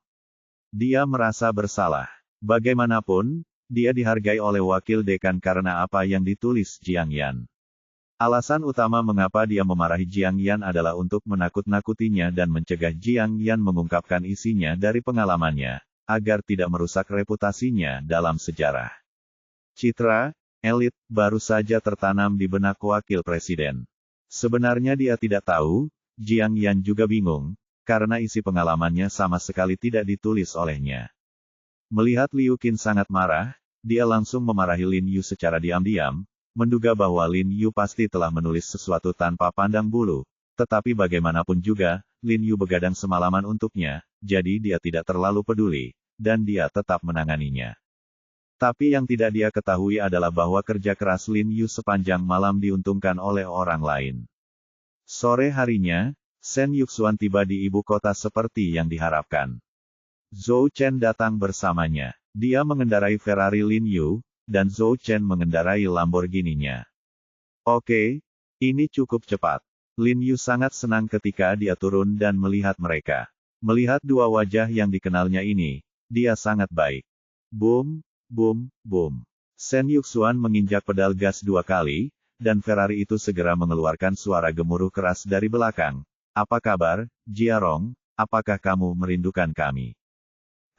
Dia merasa bersalah. Bagaimanapun, dia dihargai oleh wakil dekan karena apa yang ditulis Jiang Yan. Alasan utama mengapa dia memarahi Jiang Yan adalah untuk menakut-nakutinya dan mencegah Jiang Yan mengungkapkan isinya dari pengalamannya, agar tidak merusak reputasinya dalam sejarah. Citra elit baru saja tertanam di benak wakil presiden. Sebenarnya dia tidak tahu, Jiang Yan juga bingung, karena isi pengalamannya sama sekali tidak ditulis olehnya. Melihat Liu Qin sangat marah, dia langsung memarahi Lin Yu secara diam-diam, menduga bahwa Lin Yu pasti telah menulis sesuatu tanpa pandang bulu. Tetapi bagaimanapun juga, Lin Yu begadang semalaman untuknya, jadi dia tidak terlalu peduli, dan dia tetap menanganinya. Tapi yang tidak dia ketahui adalah bahwa kerja keras Lin Yu sepanjang malam diuntungkan oleh orang lain. Sore harinya, Shen Yuxuan tiba di ibu kota seperti yang diharapkan. Zhou Chen datang bersamanya. Dia mengendarai Ferrari Lin Yu, dan Zhou Chen mengendarai Lamborghini-nya. Oke, ini cukup cepat. Lin Yu sangat senang ketika dia turun dan melihat mereka. Melihat dua wajah yang dikenalnya ini, dia sangat baik. Boom, boom, boom. Shen Yuxuan menginjak pedal gas 2 kali, dan Ferrari itu segera mengeluarkan suara gemuruh keras dari belakang. Apa kabar, Jiarong? Apakah kamu merindukan kami?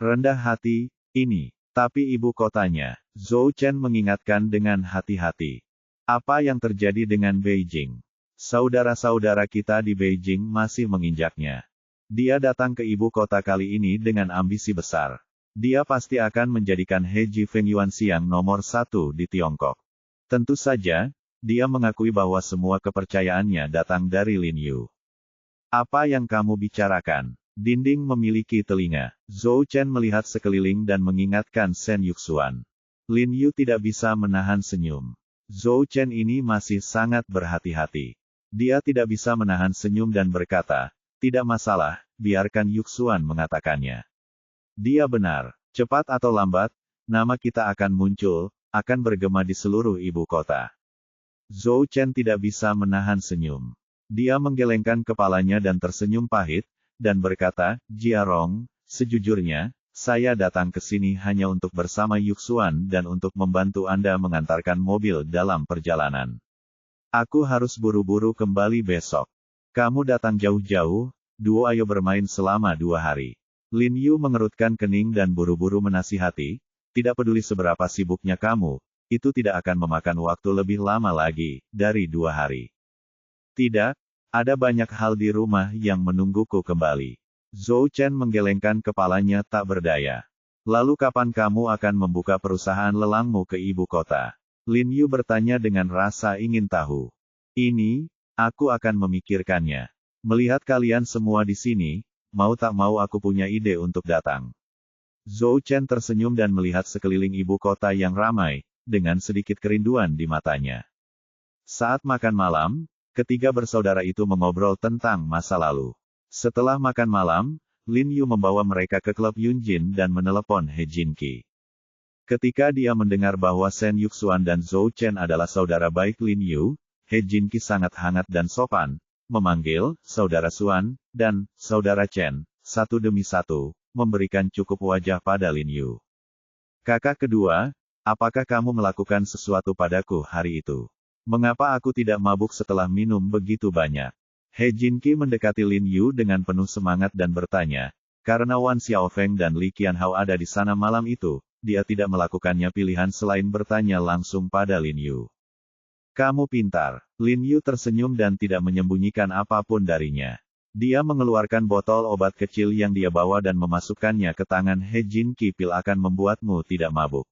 Rendah hati, ini. Tapi ibu kotanya, Zhou Chen mengingatkan dengan hati-hati. Apa yang terjadi dengan Beijing? Saudara-saudara kita di Beijing masih menginjaknya. Dia datang ke ibu kota kali ini dengan ambisi besar. Dia pasti akan menjadikan He Jifeng Yuanxiang nomor 1 di Tiongkok. Tentu saja, dia mengakui bahwa semua kepercayaannya datang dari Lin Yu. Apa yang kamu bicarakan? Dinding memiliki telinga. Zhou Chen melihat sekeliling dan mengingatkan Shen Yuxuan. Lin Yu tidak bisa menahan senyum. Zhou Chen ini masih sangat berhati-hati. Dia tidak bisa menahan senyum dan berkata, tidak masalah, biarkan Yuxuan mengatakannya. Dia benar. Cepat atau lambat, nama kita akan muncul, akan bergema di seluruh ibu kota. Zhou Chen tidak bisa menahan senyum. Dia menggelengkan kepalanya dan tersenyum pahit, dan berkata, Jiarong, sejujurnya, saya datang ke sini hanya untuk bersama Yuxuan dan untuk membantu Anda mengantarkan mobil dalam perjalanan. Aku harus buru-buru kembali besok. Kamu datang jauh-jauh, duo ayo bermain selama 2 hari. Lin Yu mengerutkan kening dan buru-buru menasihati, tidak peduli seberapa sibuknya kamu, itu tidak akan memakan waktu lebih lama lagi, dari 2 hari. Tidak, ada banyak hal di rumah yang menungguku kembali. Zhou Chen menggelengkan kepalanya tak berdaya. Lalu kapan kamu akan membuka perusahaan lelangmu ke ibu kota? Lin Yu bertanya dengan rasa ingin tahu. Ini, aku akan memikirkannya. Melihat kalian semua di sini, mau tak mau aku punya ide untuk datang. Zhou Chen tersenyum dan melihat sekeliling ibu kota yang ramai, dengan sedikit kerinduan di matanya. Saat makan malam, ketiga bersaudara itu mengobrol tentang masa lalu. Setelah makan malam, Lin Yu membawa mereka ke klub Yunjin dan menelepon He Jinqi. Ketika dia mendengar bahwa Shen Yuxuan dan Zhou Chen adalah saudara baik Lin Yu, He Jinqi sangat hangat dan sopan, memanggil Saudara Xuan dan Saudara Chen, satu demi satu, memberikan cukup wajah pada Lin Yu. Kakak kedua, apakah kamu melakukan sesuatu padaku hari itu? Mengapa aku tidak mabuk setelah minum begitu banyak? He Jinqi mendekati Lin Yu dengan penuh semangat dan bertanya, karena Wan Xiaofeng dan Li Qianhao ada di sana malam itu, dia tidak melakukannya pilihan selain bertanya langsung pada Lin Yu. Kamu pintar. Lin Yu tersenyum dan tidak menyembunyikan apapun darinya. Dia mengeluarkan botol obat kecil yang dia bawa dan memasukkannya ke tangan He Jinqi. Pil akan membuatmu tidak mabuk.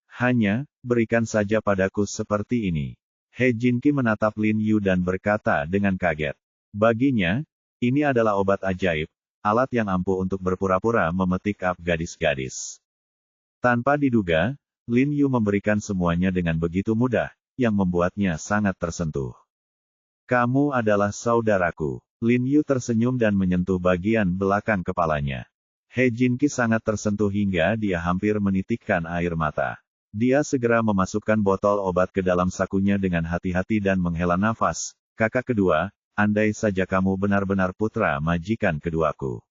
Hanya, berikan saja padaku seperti ini. He Jinqi menatap Lin Yu dan berkata dengan kaget. Baginya, ini adalah obat ajaib, alat yang ampuh untuk berpura-pura memetik up gadis-gadis. Tanpa diduga, Lin Yu memberikan semuanya dengan begitu mudah, yang membuatnya sangat tersentuh. Kamu adalah saudaraku. Lin Yu tersenyum dan menyentuh bagian belakang kepalanya. He Jinqi sangat tersentuh hingga dia hampir menitikkan air mata. Dia segera memasukkan botol obat ke dalam sakunya dengan hati-hati dan menghela nafas. Kakak kedua, andai saja kamu benar-benar putra majikan keduaku.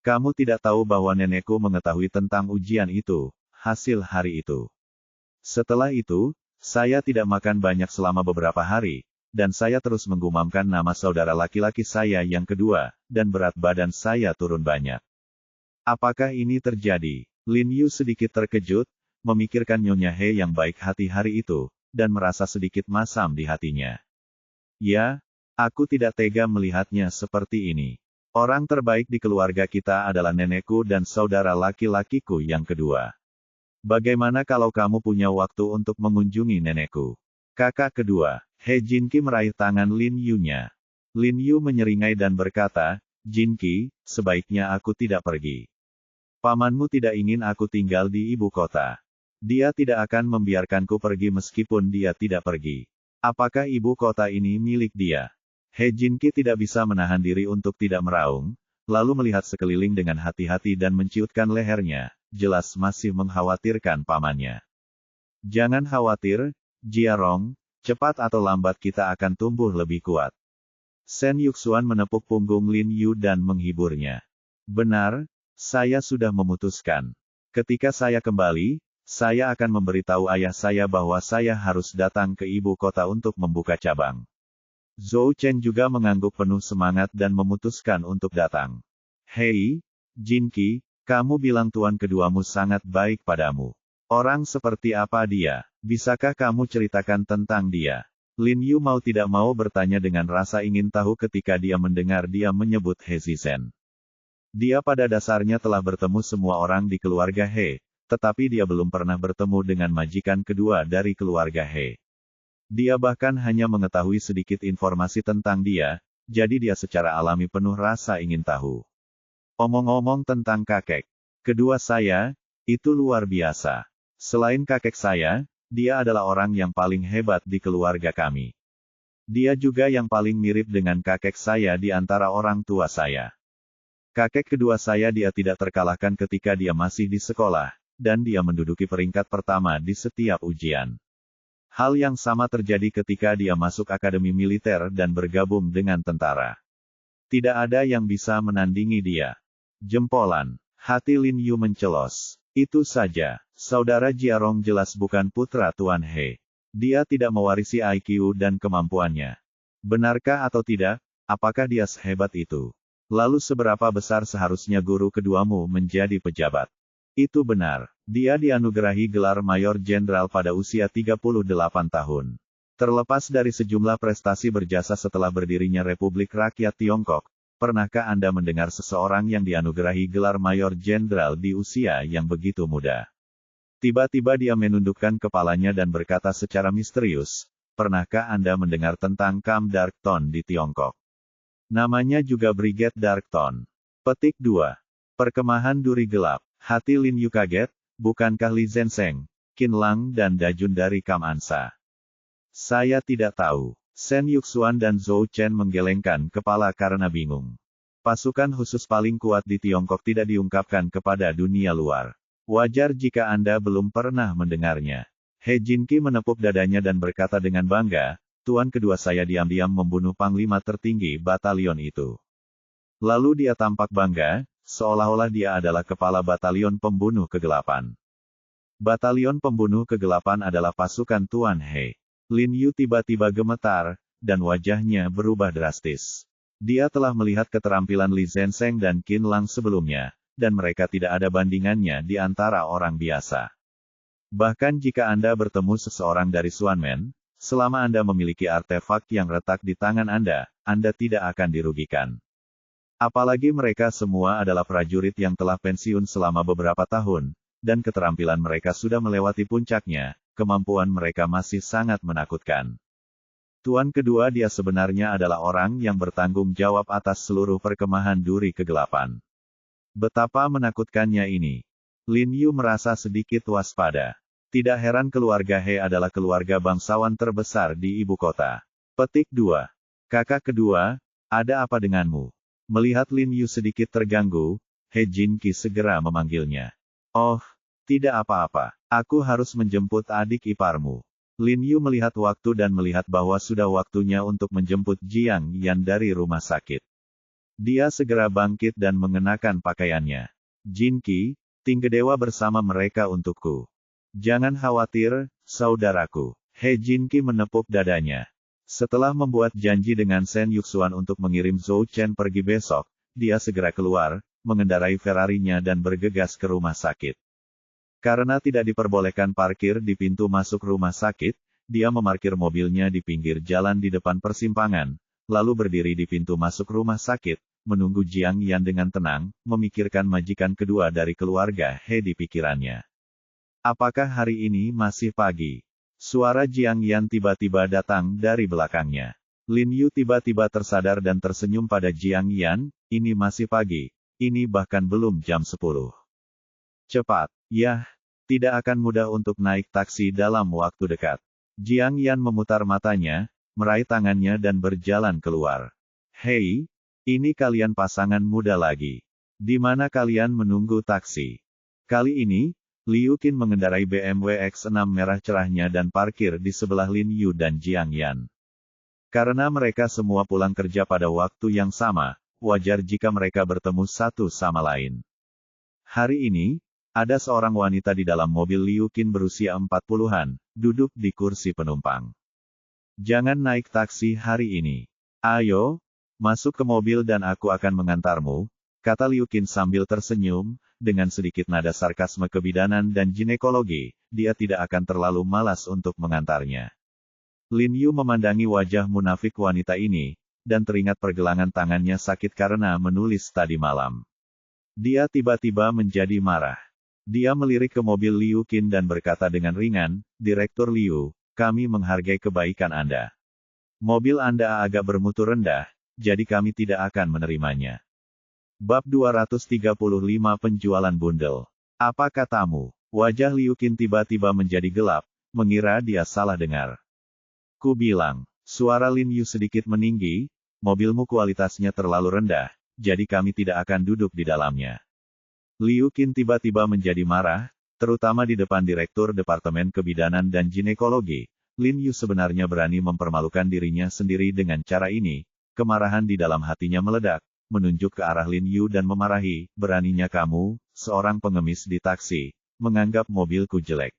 Kamu tidak tahu bahwa nenekku mengetahui tentang ujian itu, hasil hari itu. Setelah itu, saya tidak makan banyak selama beberapa hari, dan saya terus menggumamkan nama saudara laki-laki saya yang kedua, dan berat badan saya turun banyak. Apakah ini terjadi? Lin Yu sedikit terkejut, memikirkan Nyonya He yang baik hati hari itu, dan merasa sedikit masam di hatinya. Ya, aku tidak tega melihatnya seperti ini. Orang terbaik di keluarga kita adalah nenekku dan saudara laki-lakiku yang kedua. Bagaimana kalau kamu punya waktu untuk mengunjungi nenekku? Kakak kedua, He Jinqi meraih tangan Lin Yu-nya. Lin Yu menyeringai dan berkata, Jinqi, sebaiknya aku tidak pergi. Pamanmu tidak ingin aku tinggal di ibu kota. Dia tidak akan membiarkanku pergi meskipun dia tidak pergi. Apakah ibu kota ini milik dia? He Jinqi tidak bisa menahan diri untuk tidak meraung, lalu melihat sekeliling dengan hati-hati dan menciutkan lehernya, jelas masih mengkhawatirkan pamannya. Jangan khawatir, Jiarong, cepat atau lambat kita akan tumbuh lebih kuat. Shen Yuxuan menepuk punggung Lin Yu dan menghiburnya. Benar, saya sudah memutuskan. Ketika saya kembali, saya akan memberitahu ayah saya bahwa saya harus datang ke ibu kota untuk membuka cabang. Zhou Chen juga mengangguk penuh semangat dan memutuskan untuk datang. Hei, Jinqi, kamu bilang tuan keduamu sangat baik padamu. Orang seperti apa dia? Bisakah kamu ceritakan tentang dia? Lin Yu mau tidak mau bertanya dengan rasa ingin tahu ketika dia mendengar dia menyebut He Zizhen. Dia pada dasarnya telah bertemu semua orang di keluarga He, tetapi dia belum pernah bertemu dengan majikan kedua dari keluarga He. Dia bahkan hanya mengetahui sedikit informasi tentang dia, jadi dia secara alami penuh rasa ingin tahu. Omong-omong tentang kakek kedua saya, itu luar biasa. Selain kakek saya, dia adalah orang yang paling hebat di keluarga kami. Dia juga yang paling mirip dengan kakek saya di antara orang tua saya. Kakek kedua saya dia tidak terkalahkan ketika dia masih di sekolah, dan dia menduduki peringkat pertama di setiap ujian. Hal yang sama terjadi ketika dia masuk akademi militer dan bergabung dengan tentara. Tidak ada yang bisa menandingi dia. Jempolan. Hati Lin Yu mencelos. Itu saja, saudara Jiarong jelas bukan putra Tuan He. Dia tidak mewarisi IQ dan kemampuannya. Benarkah atau tidak, apakah dia sehebat itu? Lalu seberapa besar seharusnya guru keduamu menjadi pejabat? Itu benar. Dia dianugerahi gelar Mayor Jenderal pada usia 38 tahun. Terlepas dari sejumlah prestasi berjasa setelah berdirinya Republik Rakyat Tiongkok, pernahkah Anda mendengar seseorang yang dianugerahi gelar Mayor Jenderal di usia yang begitu muda? Tiba-tiba dia menundukkan kepalanya dan berkata secara misterius, pernahkah Anda mendengar tentang Kam Darkton di Tiongkok? Namanya juga Brigade Darkton. Petik 2. Perkemahan Duri Gelap. Hati Lin Yu kaget, bukankah Li Zenseng, Qin Lang dan Dajun dari Kam Ansa? Saya tidak tahu. Shen Yuxuan dan Zhou Chen menggelengkan kepala karena bingung. Pasukan khusus paling kuat di Tiongkok tidak diungkapkan kepada dunia luar. Wajar jika Anda belum pernah mendengarnya. He Jinqi menepuk dadanya dan berkata dengan bangga, Tuan kedua saya diam-diam membunuh panglima tertinggi batalion itu. Lalu dia tampak bangga, seolah-olah dia adalah kepala batalion pembunuh kegelapan. Batalion pembunuh kegelapan adalah pasukan Tuan He. Lin Yu tiba-tiba gemetar, dan wajahnya berubah drastis. Dia telah melihat keterampilan Li Zenseng dan Qin Lang sebelumnya, dan mereka tidak ada bandingannya di antara orang biasa. Bahkan jika Anda bertemu seseorang dari Xuanmen, selama Anda memiliki artefak yang retak di tangan Anda tidak akan dirugikan. Apalagi mereka semua adalah prajurit yang telah pensiun selama beberapa tahun, dan keterampilan mereka sudah melewati puncaknya, kemampuan mereka masih sangat menakutkan. Tuan kedua dia sebenarnya adalah orang yang bertanggung jawab atas seluruh perkemahan duri kegelapan. Betapa menakutkannya ini. Lin Yu merasa sedikit waspada. Tidak heran keluarga He adalah keluarga bangsawan terbesar di ibu kota. Petik 2. Kakak kedua, ada apa denganmu? Melihat Lin Yu sedikit terganggu, He Jinqi segera memanggilnya. Oh, Tidak apa-apa. Aku harus menjemput adik iparmu. Lin Yu melihat waktu dan melihat bahwa sudah waktunya untuk menjemput Jiang Yan dari rumah sakit. Dia segera bangkit dan mengenakan pakaiannya. Jin Qi, tinggi dewa bersama mereka untukku. Jangan khawatir, saudaraku. He Jin Qi menepuk dadanya. Setelah membuat janji dengan Shen Yuxuan untuk mengirim Zhou Chen pergi besok, dia segera keluar, mengendarai Ferrarinya dan bergegas ke rumah sakit. Karena tidak diperbolehkan parkir di pintu masuk rumah sakit, dia memarkir mobilnya di pinggir jalan di depan persimpangan, lalu berdiri di pintu masuk rumah sakit, menunggu Jiang Yan dengan tenang, memikirkan majikan kedua dari keluarga He di pikirannya. Apakah hari ini masih pagi? Suara Jiang Yan tiba-tiba datang dari belakangnya. Lin Yu tiba-tiba tersadar dan tersenyum pada Jiang Yan, ini masih pagi, ini bahkan belum jam 10. Cepat, yah, tidak akan mudah untuk naik taksi dalam waktu dekat. Jiang Yan memutar matanya, meraih tangannya dan berjalan keluar. Hei, ini kalian pasangan muda lagi. Di mana kalian menunggu taksi? Kali ini, Liu Qin mengendarai BMW X6 merah cerahnya dan parkir di sebelah Lin Yu dan Jiang Yan. Karena mereka semua pulang kerja pada waktu yang sama, wajar jika mereka bertemu satu sama lain. Hari ini, ada seorang wanita di dalam mobil Liu Qin berusia 40-an, duduk di kursi penumpang. Jangan naik taksi hari ini. Ayo, masuk ke mobil dan aku akan mengantarmu, kata Liu Qin sambil tersenyum, dengan sedikit nada sarkasme kebidanan dan ginekologi, dia tidak akan terlalu malas untuk mengantarnya. Lin Yu memandangi wajah munafik wanita ini, dan teringat pergelangan tangannya sakit karena menulis tadi malam. Dia tiba-tiba menjadi marah. Dia melirik ke mobil Liu Qin dan berkata dengan ringan, Direktur Liu, kami menghargai kebaikan Anda. Mobil Anda agak bermutu rendah, jadi kami tidak akan menerimanya. Bab 235 Penjualan Bundel. Apa katamu? Wajah Liu Qin tiba-tiba menjadi gelap, mengira dia salah dengar. Ku bilang, suara Lin Yu sedikit meninggi, mobilmu kualitasnya terlalu rendah, jadi kami tidak akan duduk di dalamnya. Liu Qin tiba-tiba menjadi marah, terutama di depan Direktur Departemen Kebidanan dan Ginekologi. Lin Yu sebenarnya berani mempermalukan dirinya sendiri dengan cara ini. Kemarahan di dalam hatinya meledak, menunjuk ke arah Lin Yu dan memarahi, beraninya kamu, seorang pengemis di taksi, menganggap mobilku jelek.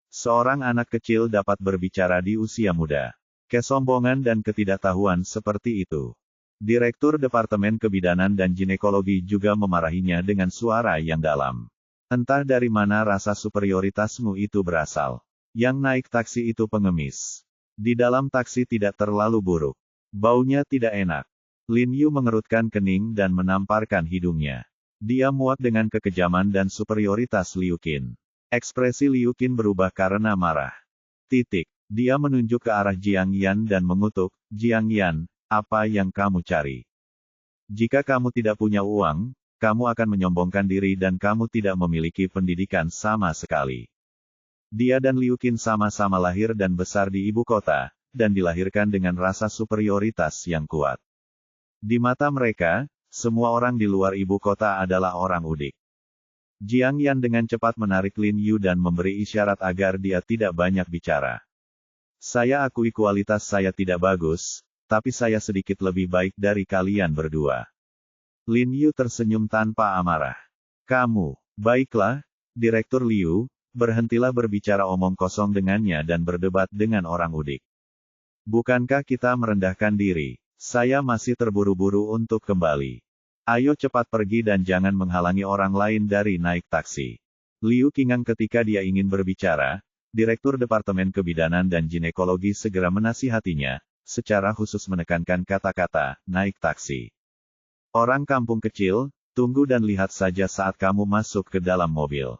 Seorang anak kecil dapat berbicara di usia muda. Kesombongan dan ketidaktahuan seperti itu. Direktur Departemen Kebidanan dan Ginekologi juga memarahinya dengan suara yang dalam. Entah dari mana rasa superioritasmu itu berasal. Yang naik taksi itu pengemis. Di dalam taksi tidak terlalu buruk. Baunya tidak enak. Lin Yu mengerutkan kening dan menamparkan hidungnya. Dia muak dengan kekejaman dan superioritas Liu Qin. Ekspresi Liu Qin berubah karena marah. Dia menunjuk ke arah Jiang Yan dan mengutuk, Jiang Yan, apa yang kamu cari? Jika kamu tidak punya uang, kamu akan menyombongkan diri dan kamu tidak memiliki pendidikan sama sekali. Dia dan Liu Qin sama-sama lahir dan besar di ibu kota, dan dilahirkan dengan rasa superioritas yang kuat. Di mata mereka, semua orang di luar ibu kota adalah orang udik. Jiang Yan dengan cepat menarik Lin Yu dan memberi isyarat agar dia tidak banyak bicara. Saya akui kualitas saya tidak bagus, tapi saya sedikit lebih baik dari kalian berdua. Lin Yu tersenyum tanpa amarah. Kamu, baiklah, Direktur Liu, berhentilah berbicara omong kosong dengannya dan berdebat dengan orang udik. Bukankah kita merendahkan diri? Saya masih terburu-buru untuk kembali. Ayo cepat pergi dan jangan menghalangi orang lain dari naik taksi. Liu Qingang ketika dia ingin berbicara, Direktur Departemen Kebidanan dan Ginekologi segera menasihatinya, secara khusus menekankan kata-kata, naik taksi. Orang kampung kecil, tunggu dan lihat saja saat kamu masuk ke dalam mobil.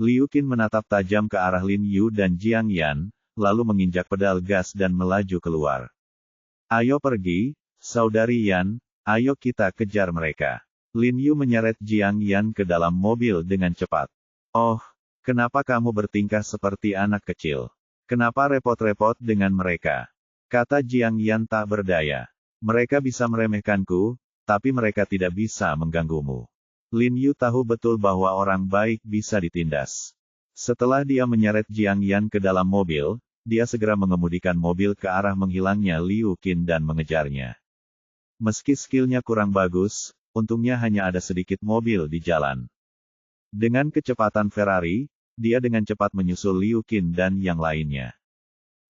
Liu Qin menatap tajam ke arah Lin Yu dan Jiang Yan, lalu menginjak pedal gas dan melaju keluar. Ayo pergi, Saudari Yan, ayo kita kejar mereka. Lin Yu menyeret Jiang Yan ke dalam mobil dengan cepat. Oh, kenapa kamu bertingkah seperti anak kecil? Kenapa repot-repot dengan mereka? Kata Jiang Yan tak berdaya. Mereka bisa meremehkanku, tapi mereka tidak bisa mengganggumu. Lin Yu tahu betul bahwa orang baik bisa ditindas. Setelah dia menyeret Jiang Yan ke dalam mobil, dia segera mengemudikan mobil ke arah menghilangnya Liu Qin dan mengejarnya. Meski skillnya kurang bagus, untungnya hanya ada sedikit mobil di jalan. Dengan kecepatan Ferrari, dia dengan cepat menyusul Liu Qin dan yang lainnya.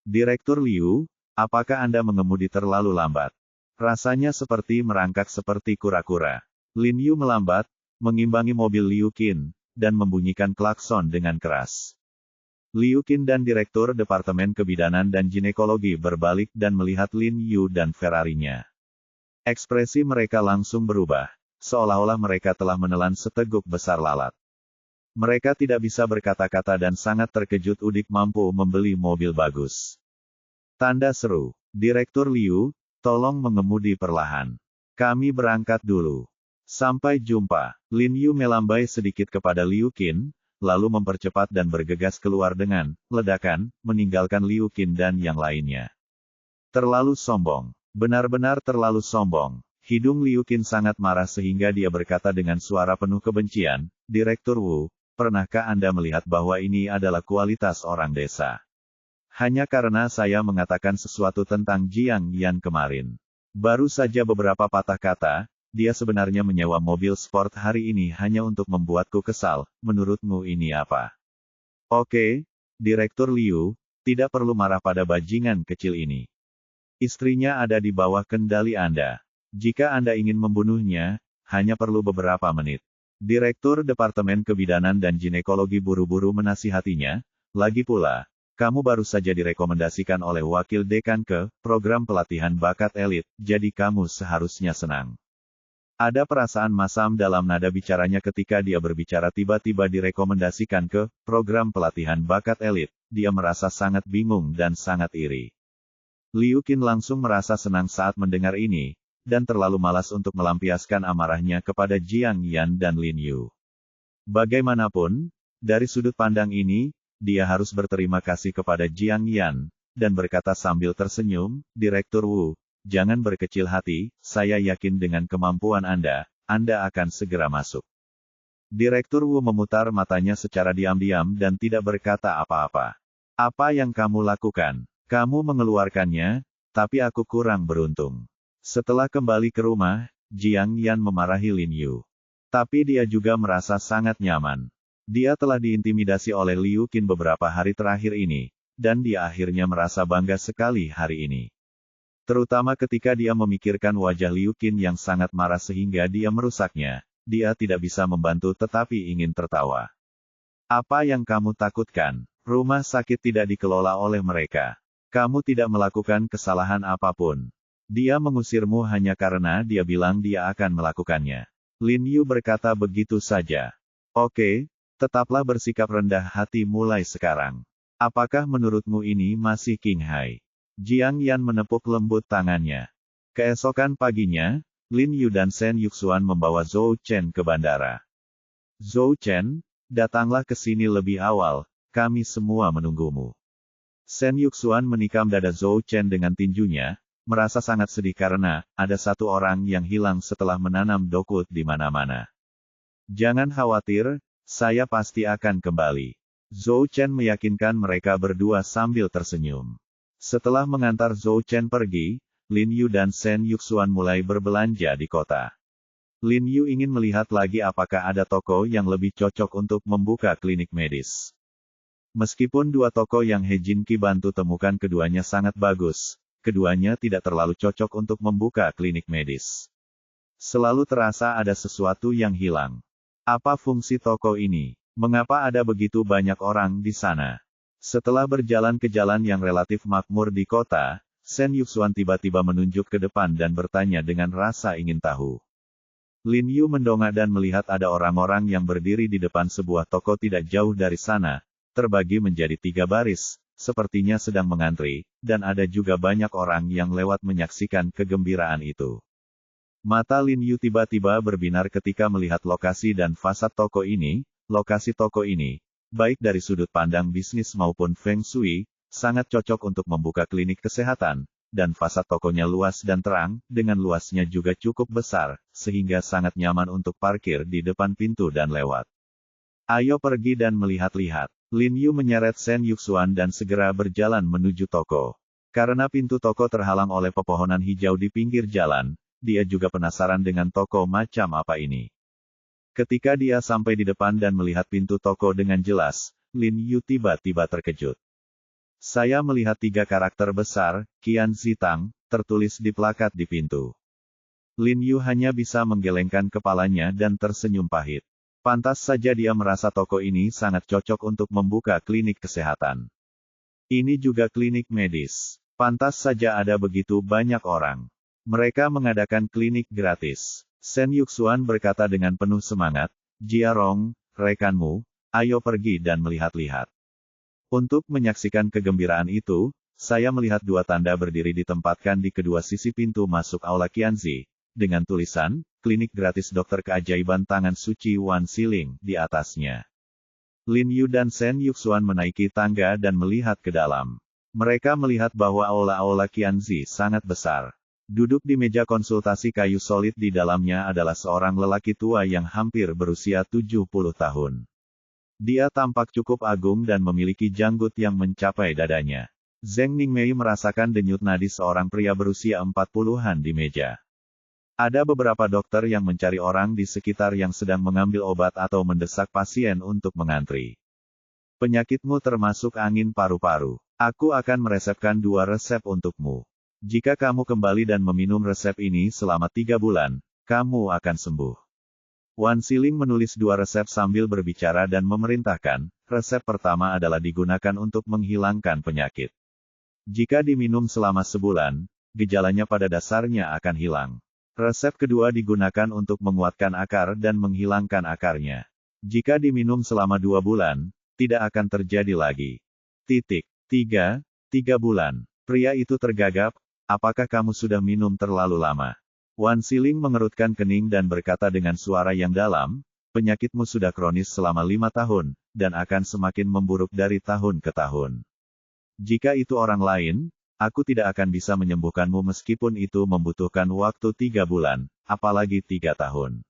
Direktur Liu, apakah Anda mengemudi terlalu lambat? Rasanya seperti merangkak seperti kura-kura. Lin Yu melambat, mengimbangi mobil Liu Qin, dan membunyikan klakson dengan keras. Liu Qin dan Direktur Departemen Kebidanan dan Ginekologi berbalik dan melihat Lin Yu dan Ferrarinya. Ekspresi mereka langsung berubah, seolah-olah mereka telah menelan seteguk besar lalat. Mereka tidak bisa berkata-kata dan sangat terkejut Udik mampu membeli mobil bagus. Tanda seru, Direktur Liu, tolong mengemudi perlahan. Kami berangkat dulu. Sampai jumpa. Lin Yu melambai sedikit kepada Liu Qin, lalu mempercepat dan bergegas keluar dengan ledakan, meninggalkan Liu Qin dan yang lainnya. Terlalu sombong. Benar-benar terlalu sombong. Hidung Liu Qin sangat marah sehingga dia berkata dengan suara penuh kebencian, Direktur Wu, pernahkah Anda melihat bahwa ini adalah kualitas orang desa? Hanya karena saya mengatakan sesuatu tentang Jiang Yan kemarin. Baru saja beberapa patah kata, dia sebenarnya menyewa mobil sport hari ini hanya untuk membuatku kesal, menurutmu ini apa? Oke, Direktur Liu, tidak perlu marah pada bajingan kecil ini. Istrinya ada di bawah kendali Anda. Jika Anda ingin membunuhnya, hanya perlu beberapa menit. Direktur Departemen Kebidanan dan Ginekologi buru-buru menasihatinya, lagi pula, kamu baru saja direkomendasikan oleh wakil dekan ke program pelatihan bakat elit, jadi kamu seharusnya senang. Ada perasaan masam dalam nada bicaranya ketika dia berbicara tiba-tiba direkomendasikan ke program pelatihan bakat elit. Dia merasa sangat bingung dan sangat iri. Liu Qin langsung merasa senang saat mendengar ini, dan terlalu malas untuk melampiaskan amarahnya kepada Jiang Yan dan Lin Yu. Bagaimanapun, dari sudut pandang ini, dia harus berterima kasih kepada Jiang Yan, dan berkata sambil tersenyum, Direktur Wu, jangan berkecil hati, saya yakin dengan kemampuan Anda akan segera masuk. Direktur Wu memutar matanya secara diam-diam dan tidak berkata apa-apa. Apa yang kamu lakukan? Kamu mengeluarkannya, tapi aku kurang beruntung. Setelah kembali ke rumah, Jiang Yan memarahi Lin Yu. Tapi dia juga merasa sangat nyaman. Dia telah diintimidasi oleh Liu Qin beberapa hari terakhir ini, dan dia akhirnya merasa bangga sekali hari ini. Terutama ketika dia memikirkan wajah Liu Qin yang sangat marah sehingga dia merusaknya, dia tidak bisa membantu tetapi ingin tertawa. Apa yang kamu takutkan? Rumah sakit tidak dikelola oleh mereka. Kamu tidak melakukan kesalahan apapun. Dia mengusirmu hanya karena dia bilang dia akan melakukannya. Lin Yu berkata begitu saja. Oke, tetaplah bersikap rendah hati mulai sekarang. Apakah menurutmu ini masih Qinghai? Jiang Yan menepuk lembut tangannya. Keesokan paginya, Lin Yu dan Shen Yuxuan membawa Zhou Chen ke bandara. Zhou Chen, datanglah ke sini lebih awal, kami semua menunggumu. Shen Yuxuan menikam dada Zhou Chen dengan tinjunya, merasa sangat sedih karena ada satu orang yang hilang setelah menanam dokut di mana-mana. Jangan khawatir, saya pasti akan kembali. Zhou Chen meyakinkan mereka berdua sambil tersenyum. Setelah mengantar Zhou Chen pergi, Lin Yu dan Shen Yuxuan mulai berbelanja di kota. Lin Yu ingin melihat lagi apakah ada toko yang lebih cocok untuk membuka klinik medis. Meskipun dua toko yang He Jinqi bantu temukan keduanya sangat bagus, keduanya tidak terlalu cocok untuk membuka klinik medis. Selalu terasa ada sesuatu yang hilang. Apa fungsi toko ini? Mengapa ada begitu banyak orang di sana? Setelah berjalan ke jalan yang relatif makmur di kota, Shen Yuxuan tiba-tiba menunjuk ke depan dan bertanya dengan rasa ingin tahu. Lin Yu mendongak dan melihat ada orang-orang yang berdiri di depan sebuah toko tidak jauh dari sana, terbagi menjadi 3 baris, sepertinya sedang mengantri, dan ada juga banyak orang yang lewat menyaksikan kegembiraan itu. Mata Lin Yu tiba-tiba berbinar ketika melihat lokasi dan fasad toko ini. Lokasi toko ini, baik dari sudut pandang bisnis maupun feng shui, sangat cocok untuk membuka klinik kesehatan, dan fasad tokonya luas dan terang, dengan luasnya juga cukup besar, sehingga sangat nyaman untuk parkir di depan pintu dan lewat. Ayo pergi dan melihat-lihat. Lin Yu menyeret Shen Yuxuan dan segera berjalan menuju toko. Karena pintu toko terhalang oleh pepohonan hijau di pinggir jalan, dia juga penasaran dengan toko macam apa ini. Ketika dia sampai di depan dan melihat pintu toko dengan jelas, Lin Yu tiba-tiba terkejut. Saya melihat 3 karakter besar, Qian Zitang, tertulis di plakat di pintu. Lin Yu hanya bisa menggelengkan kepalanya dan tersenyum pahit. Pantas saja dia merasa toko ini sangat cocok untuk membuka klinik kesehatan. Ini juga klinik medis. Pantas saja ada begitu banyak orang. Mereka mengadakan klinik gratis. Shen Yuxuan berkata dengan penuh semangat, "Jia Rong, rekanmu, ayo pergi dan melihat-lihat." Untuk menyaksikan kegembiraan itu, saya melihat 2 tanda berdiri ditempatkan di kedua sisi pintu masuk Aula Qianzi, dengan tulisan, Klinik Gratis Dokter Keajaiban Tangan Suci Wan Siling, di atasnya. Lin Yu dan Shen Yuxuan menaiki tangga dan melihat ke dalam. Mereka melihat bahwa Aula Qianzi sangat besar. Duduk di meja konsultasi kayu solid di dalamnya adalah seorang lelaki tua yang hampir berusia 70 tahun. Dia tampak cukup agung dan memiliki janggut yang mencapai dadanya. Zheng Ningmei merasakan denyut nadi seorang pria berusia 40-an di meja. Ada beberapa dokter yang mencari orang di sekitar yang sedang mengambil obat atau mendesak pasien untuk mengantri. Penyakitmu termasuk angin paru-paru. Aku akan meresepkan 2 resep untukmu. Jika kamu kembali dan meminum resep ini selama 3 bulan, kamu akan sembuh. Wan Siling menulis 2 resep sambil berbicara dan memerintahkan, resep pertama adalah digunakan untuk menghilangkan penyakit. Jika diminum selama sebulan, gejalanya pada dasarnya akan hilang. Resep kedua digunakan untuk menguatkan akar dan menghilangkan akarnya. Jika diminum selama 2 bulan, tidak akan terjadi lagi. 3 bulan. Pria itu tergagap, apakah kamu sudah minum terlalu lama? Wan Siling mengerutkan kening dan berkata dengan suara yang dalam, penyakitmu sudah kronis selama 5 tahun, dan akan semakin memburuk dari tahun ke tahun. Jika itu orang lain, aku tidak akan bisa menyembuhkanmu meskipun itu membutuhkan waktu 3 bulan, apalagi 3 tahun.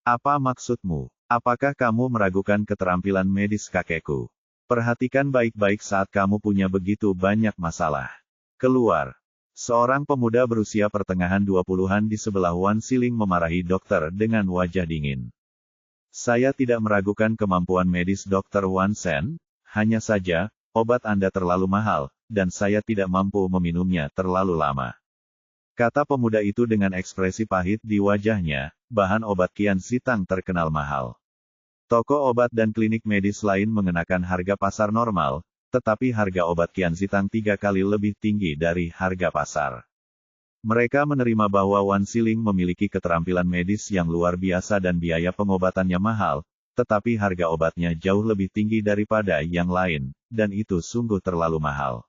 Apa maksudmu? Apakah kamu meragukan keterampilan medis kakekku? Perhatikan baik-baik saat kamu punya begitu banyak masalah. Keluar. Seorang pemuda berusia pertengahan 20-an di sebelah Wan Siling memarahi dokter dengan wajah dingin. Saya tidak meragukan kemampuan medis Dr. Wan Shen, hanya saja, obat Anda terlalu mahal, dan saya tidak mampu meminumnya terlalu lama. Kata pemuda itu dengan ekspresi pahit di wajahnya, bahan obat Qian Zitang terkenal mahal. Toko obat dan klinik medis lain mengenakan harga pasar normal, tetapi harga obat Qian Zitang 3 kali lebih tinggi dari harga pasar. Mereka menerima bahwa Wan Siling memiliki keterampilan medis yang luar biasa dan biaya pengobatannya mahal, tetapi harga obatnya jauh lebih tinggi daripada yang lain, dan itu sungguh terlalu mahal.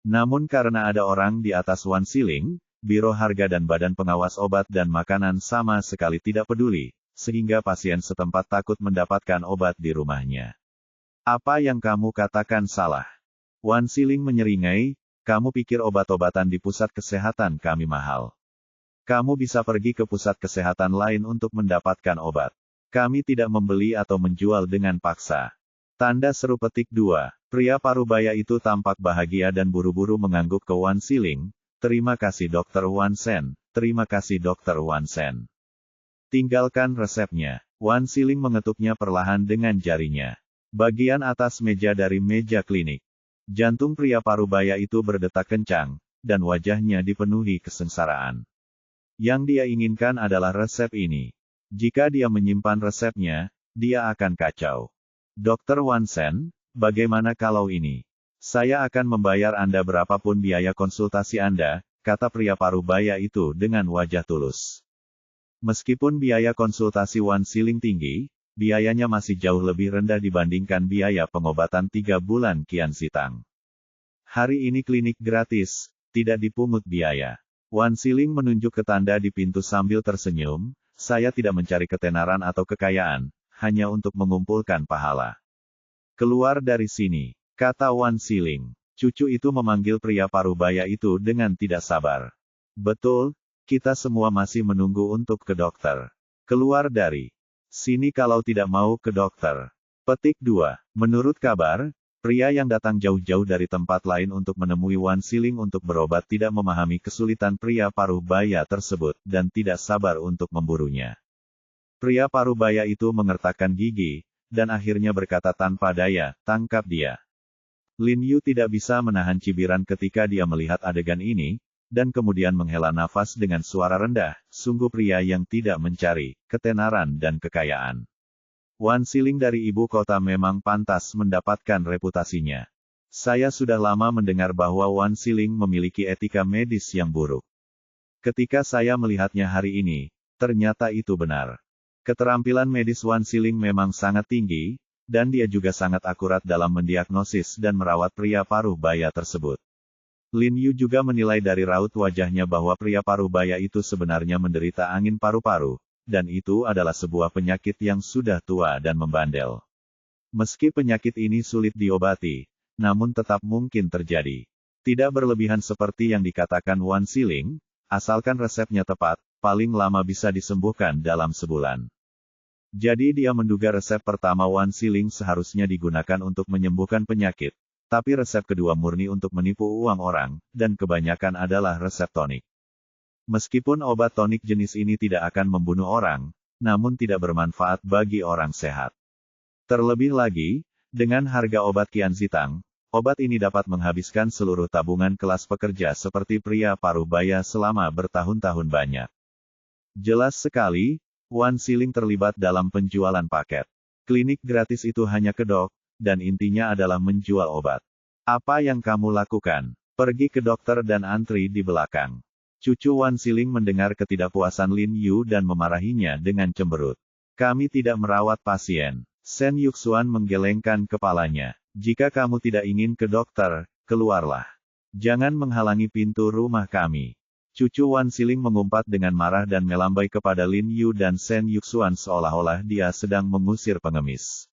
Namun karena ada orang di atas Wan Siling, Biro Harga dan Badan Pengawas Obat dan Makanan sama sekali tidak peduli, sehingga pasien setempat takut mendapatkan obat di rumahnya. Apa yang kamu katakan salah? Wan Siling menyeringai, kamu pikir obat-obatan di pusat kesehatan kami mahal. Kamu bisa pergi ke pusat kesehatan lain untuk mendapatkan obat. Kami tidak membeli atau menjual dengan paksa. Tanda seru petik 2. Pria parubaya itu tampak bahagia dan buru-buru mengangguk ke Wan Siling. Terima kasih Dr. Wan Shen. Terima kasih Dr. Wan Shen. Tinggalkan resepnya. Wan Siling mengetuknya perlahan dengan jarinya. Bagian atas meja dari meja klinik. Jantung pria parubaya itu berdetak kencang, dan wajahnya dipenuhi kesengsaraan. Yang dia inginkan adalah resep ini. Jika dia menyimpan resepnya, dia akan kacau. Dr. Wan Shen, bagaimana kalau ini? Saya akan membayar Anda berapapun biaya konsultasi Anda, kata pria parubaya itu dengan wajah tulus. Meskipun biaya konsultasi Wan Siling tinggi, biayanya masih jauh lebih rendah dibandingkan biaya pengobatan 3 bulan Qian Zitang. Hari ini klinik gratis, tidak dipungut biaya. Wan Siling menunjuk ke tanda di pintu sambil tersenyum, saya tidak mencari ketenaran atau kekayaan, hanya untuk mengumpulkan pahala. Keluar dari sini, kata Wan Siling. Cucu itu memanggil pria parubaya itu dengan tidak sabar. Betul, kita semua masih menunggu untuk ke dokter. Keluar dari sini kalau tidak mau ke dokter. Petik 2. Menurut kabar, pria yang datang jauh-jauh dari tempat lain untuk menemui Wan Siling untuk berobat tidak memahami kesulitan pria parubaya tersebut, dan tidak sabar untuk memburunya. Pria parubaya itu mengertakkan gigi, dan akhirnya berkata tanpa daya, tangkap dia. Lin Yu tidak bisa menahan cibiran ketika dia melihat adegan ini, dan kemudian menghela nafas dengan suara rendah, sungguh pria yang tidak mencari ketenaran dan kekayaan. Wan Siling dari ibu kota memang pantas mendapatkan reputasinya. Saya sudah lama mendengar bahwa Wan Siling memiliki etika medis yang buruk. Ketika saya melihatnya hari ini, ternyata itu benar. Keterampilan medis Wan Siling memang sangat tinggi, dan dia juga sangat akurat dalam mendiagnosis dan merawat pria parubaya tersebut. Lin Yu juga menilai dari raut wajahnya bahwa pria parubaya itu sebenarnya menderita angin paru-paru, dan itu adalah sebuah penyakit yang sudah tua dan membandel. Meski penyakit ini sulit diobati, namun tetap mungkin terjadi. Tidak berlebihan seperti yang dikatakan Wan Siling, asalkan resepnya tepat, paling lama bisa disembuhkan dalam sebulan. Jadi dia menduga resep pertama Wan Siling seharusnya digunakan untuk menyembuhkan penyakit, tapi resep kedua murni untuk menipu uang orang, dan kebanyakan adalah resep tonik. Meskipun obat tonik jenis ini tidak akan membunuh orang, namun tidak bermanfaat bagi orang sehat. Terlebih lagi, dengan harga obat Qian Zitang, obat ini dapat menghabiskan seluruh tabungan kelas pekerja seperti pria parubaya selama bertahun-tahun banyak. Jelas sekali, Wan Siling terlibat dalam penjualan paket. Klinik gratis itu hanya kedok, dan intinya adalah menjual obat. Apa yang kamu lakukan? Pergi ke dokter dan antri di belakang. Cucu Wan Siling mendengar ketidakpuasan Lin Yu dan memarahinya dengan cemberut. Kami tidak merawat pasien. Sen Yuxuan menggelengkan kepalanya. Jika kamu tidak ingin ke dokter, keluarlah. Jangan menghalangi pintu rumah kami. Cucu Wan Siling mengumpat dengan marah dan melambai kepada Lin Yu dan Sen Yuxuan seolah-olah dia sedang mengusir pengemis.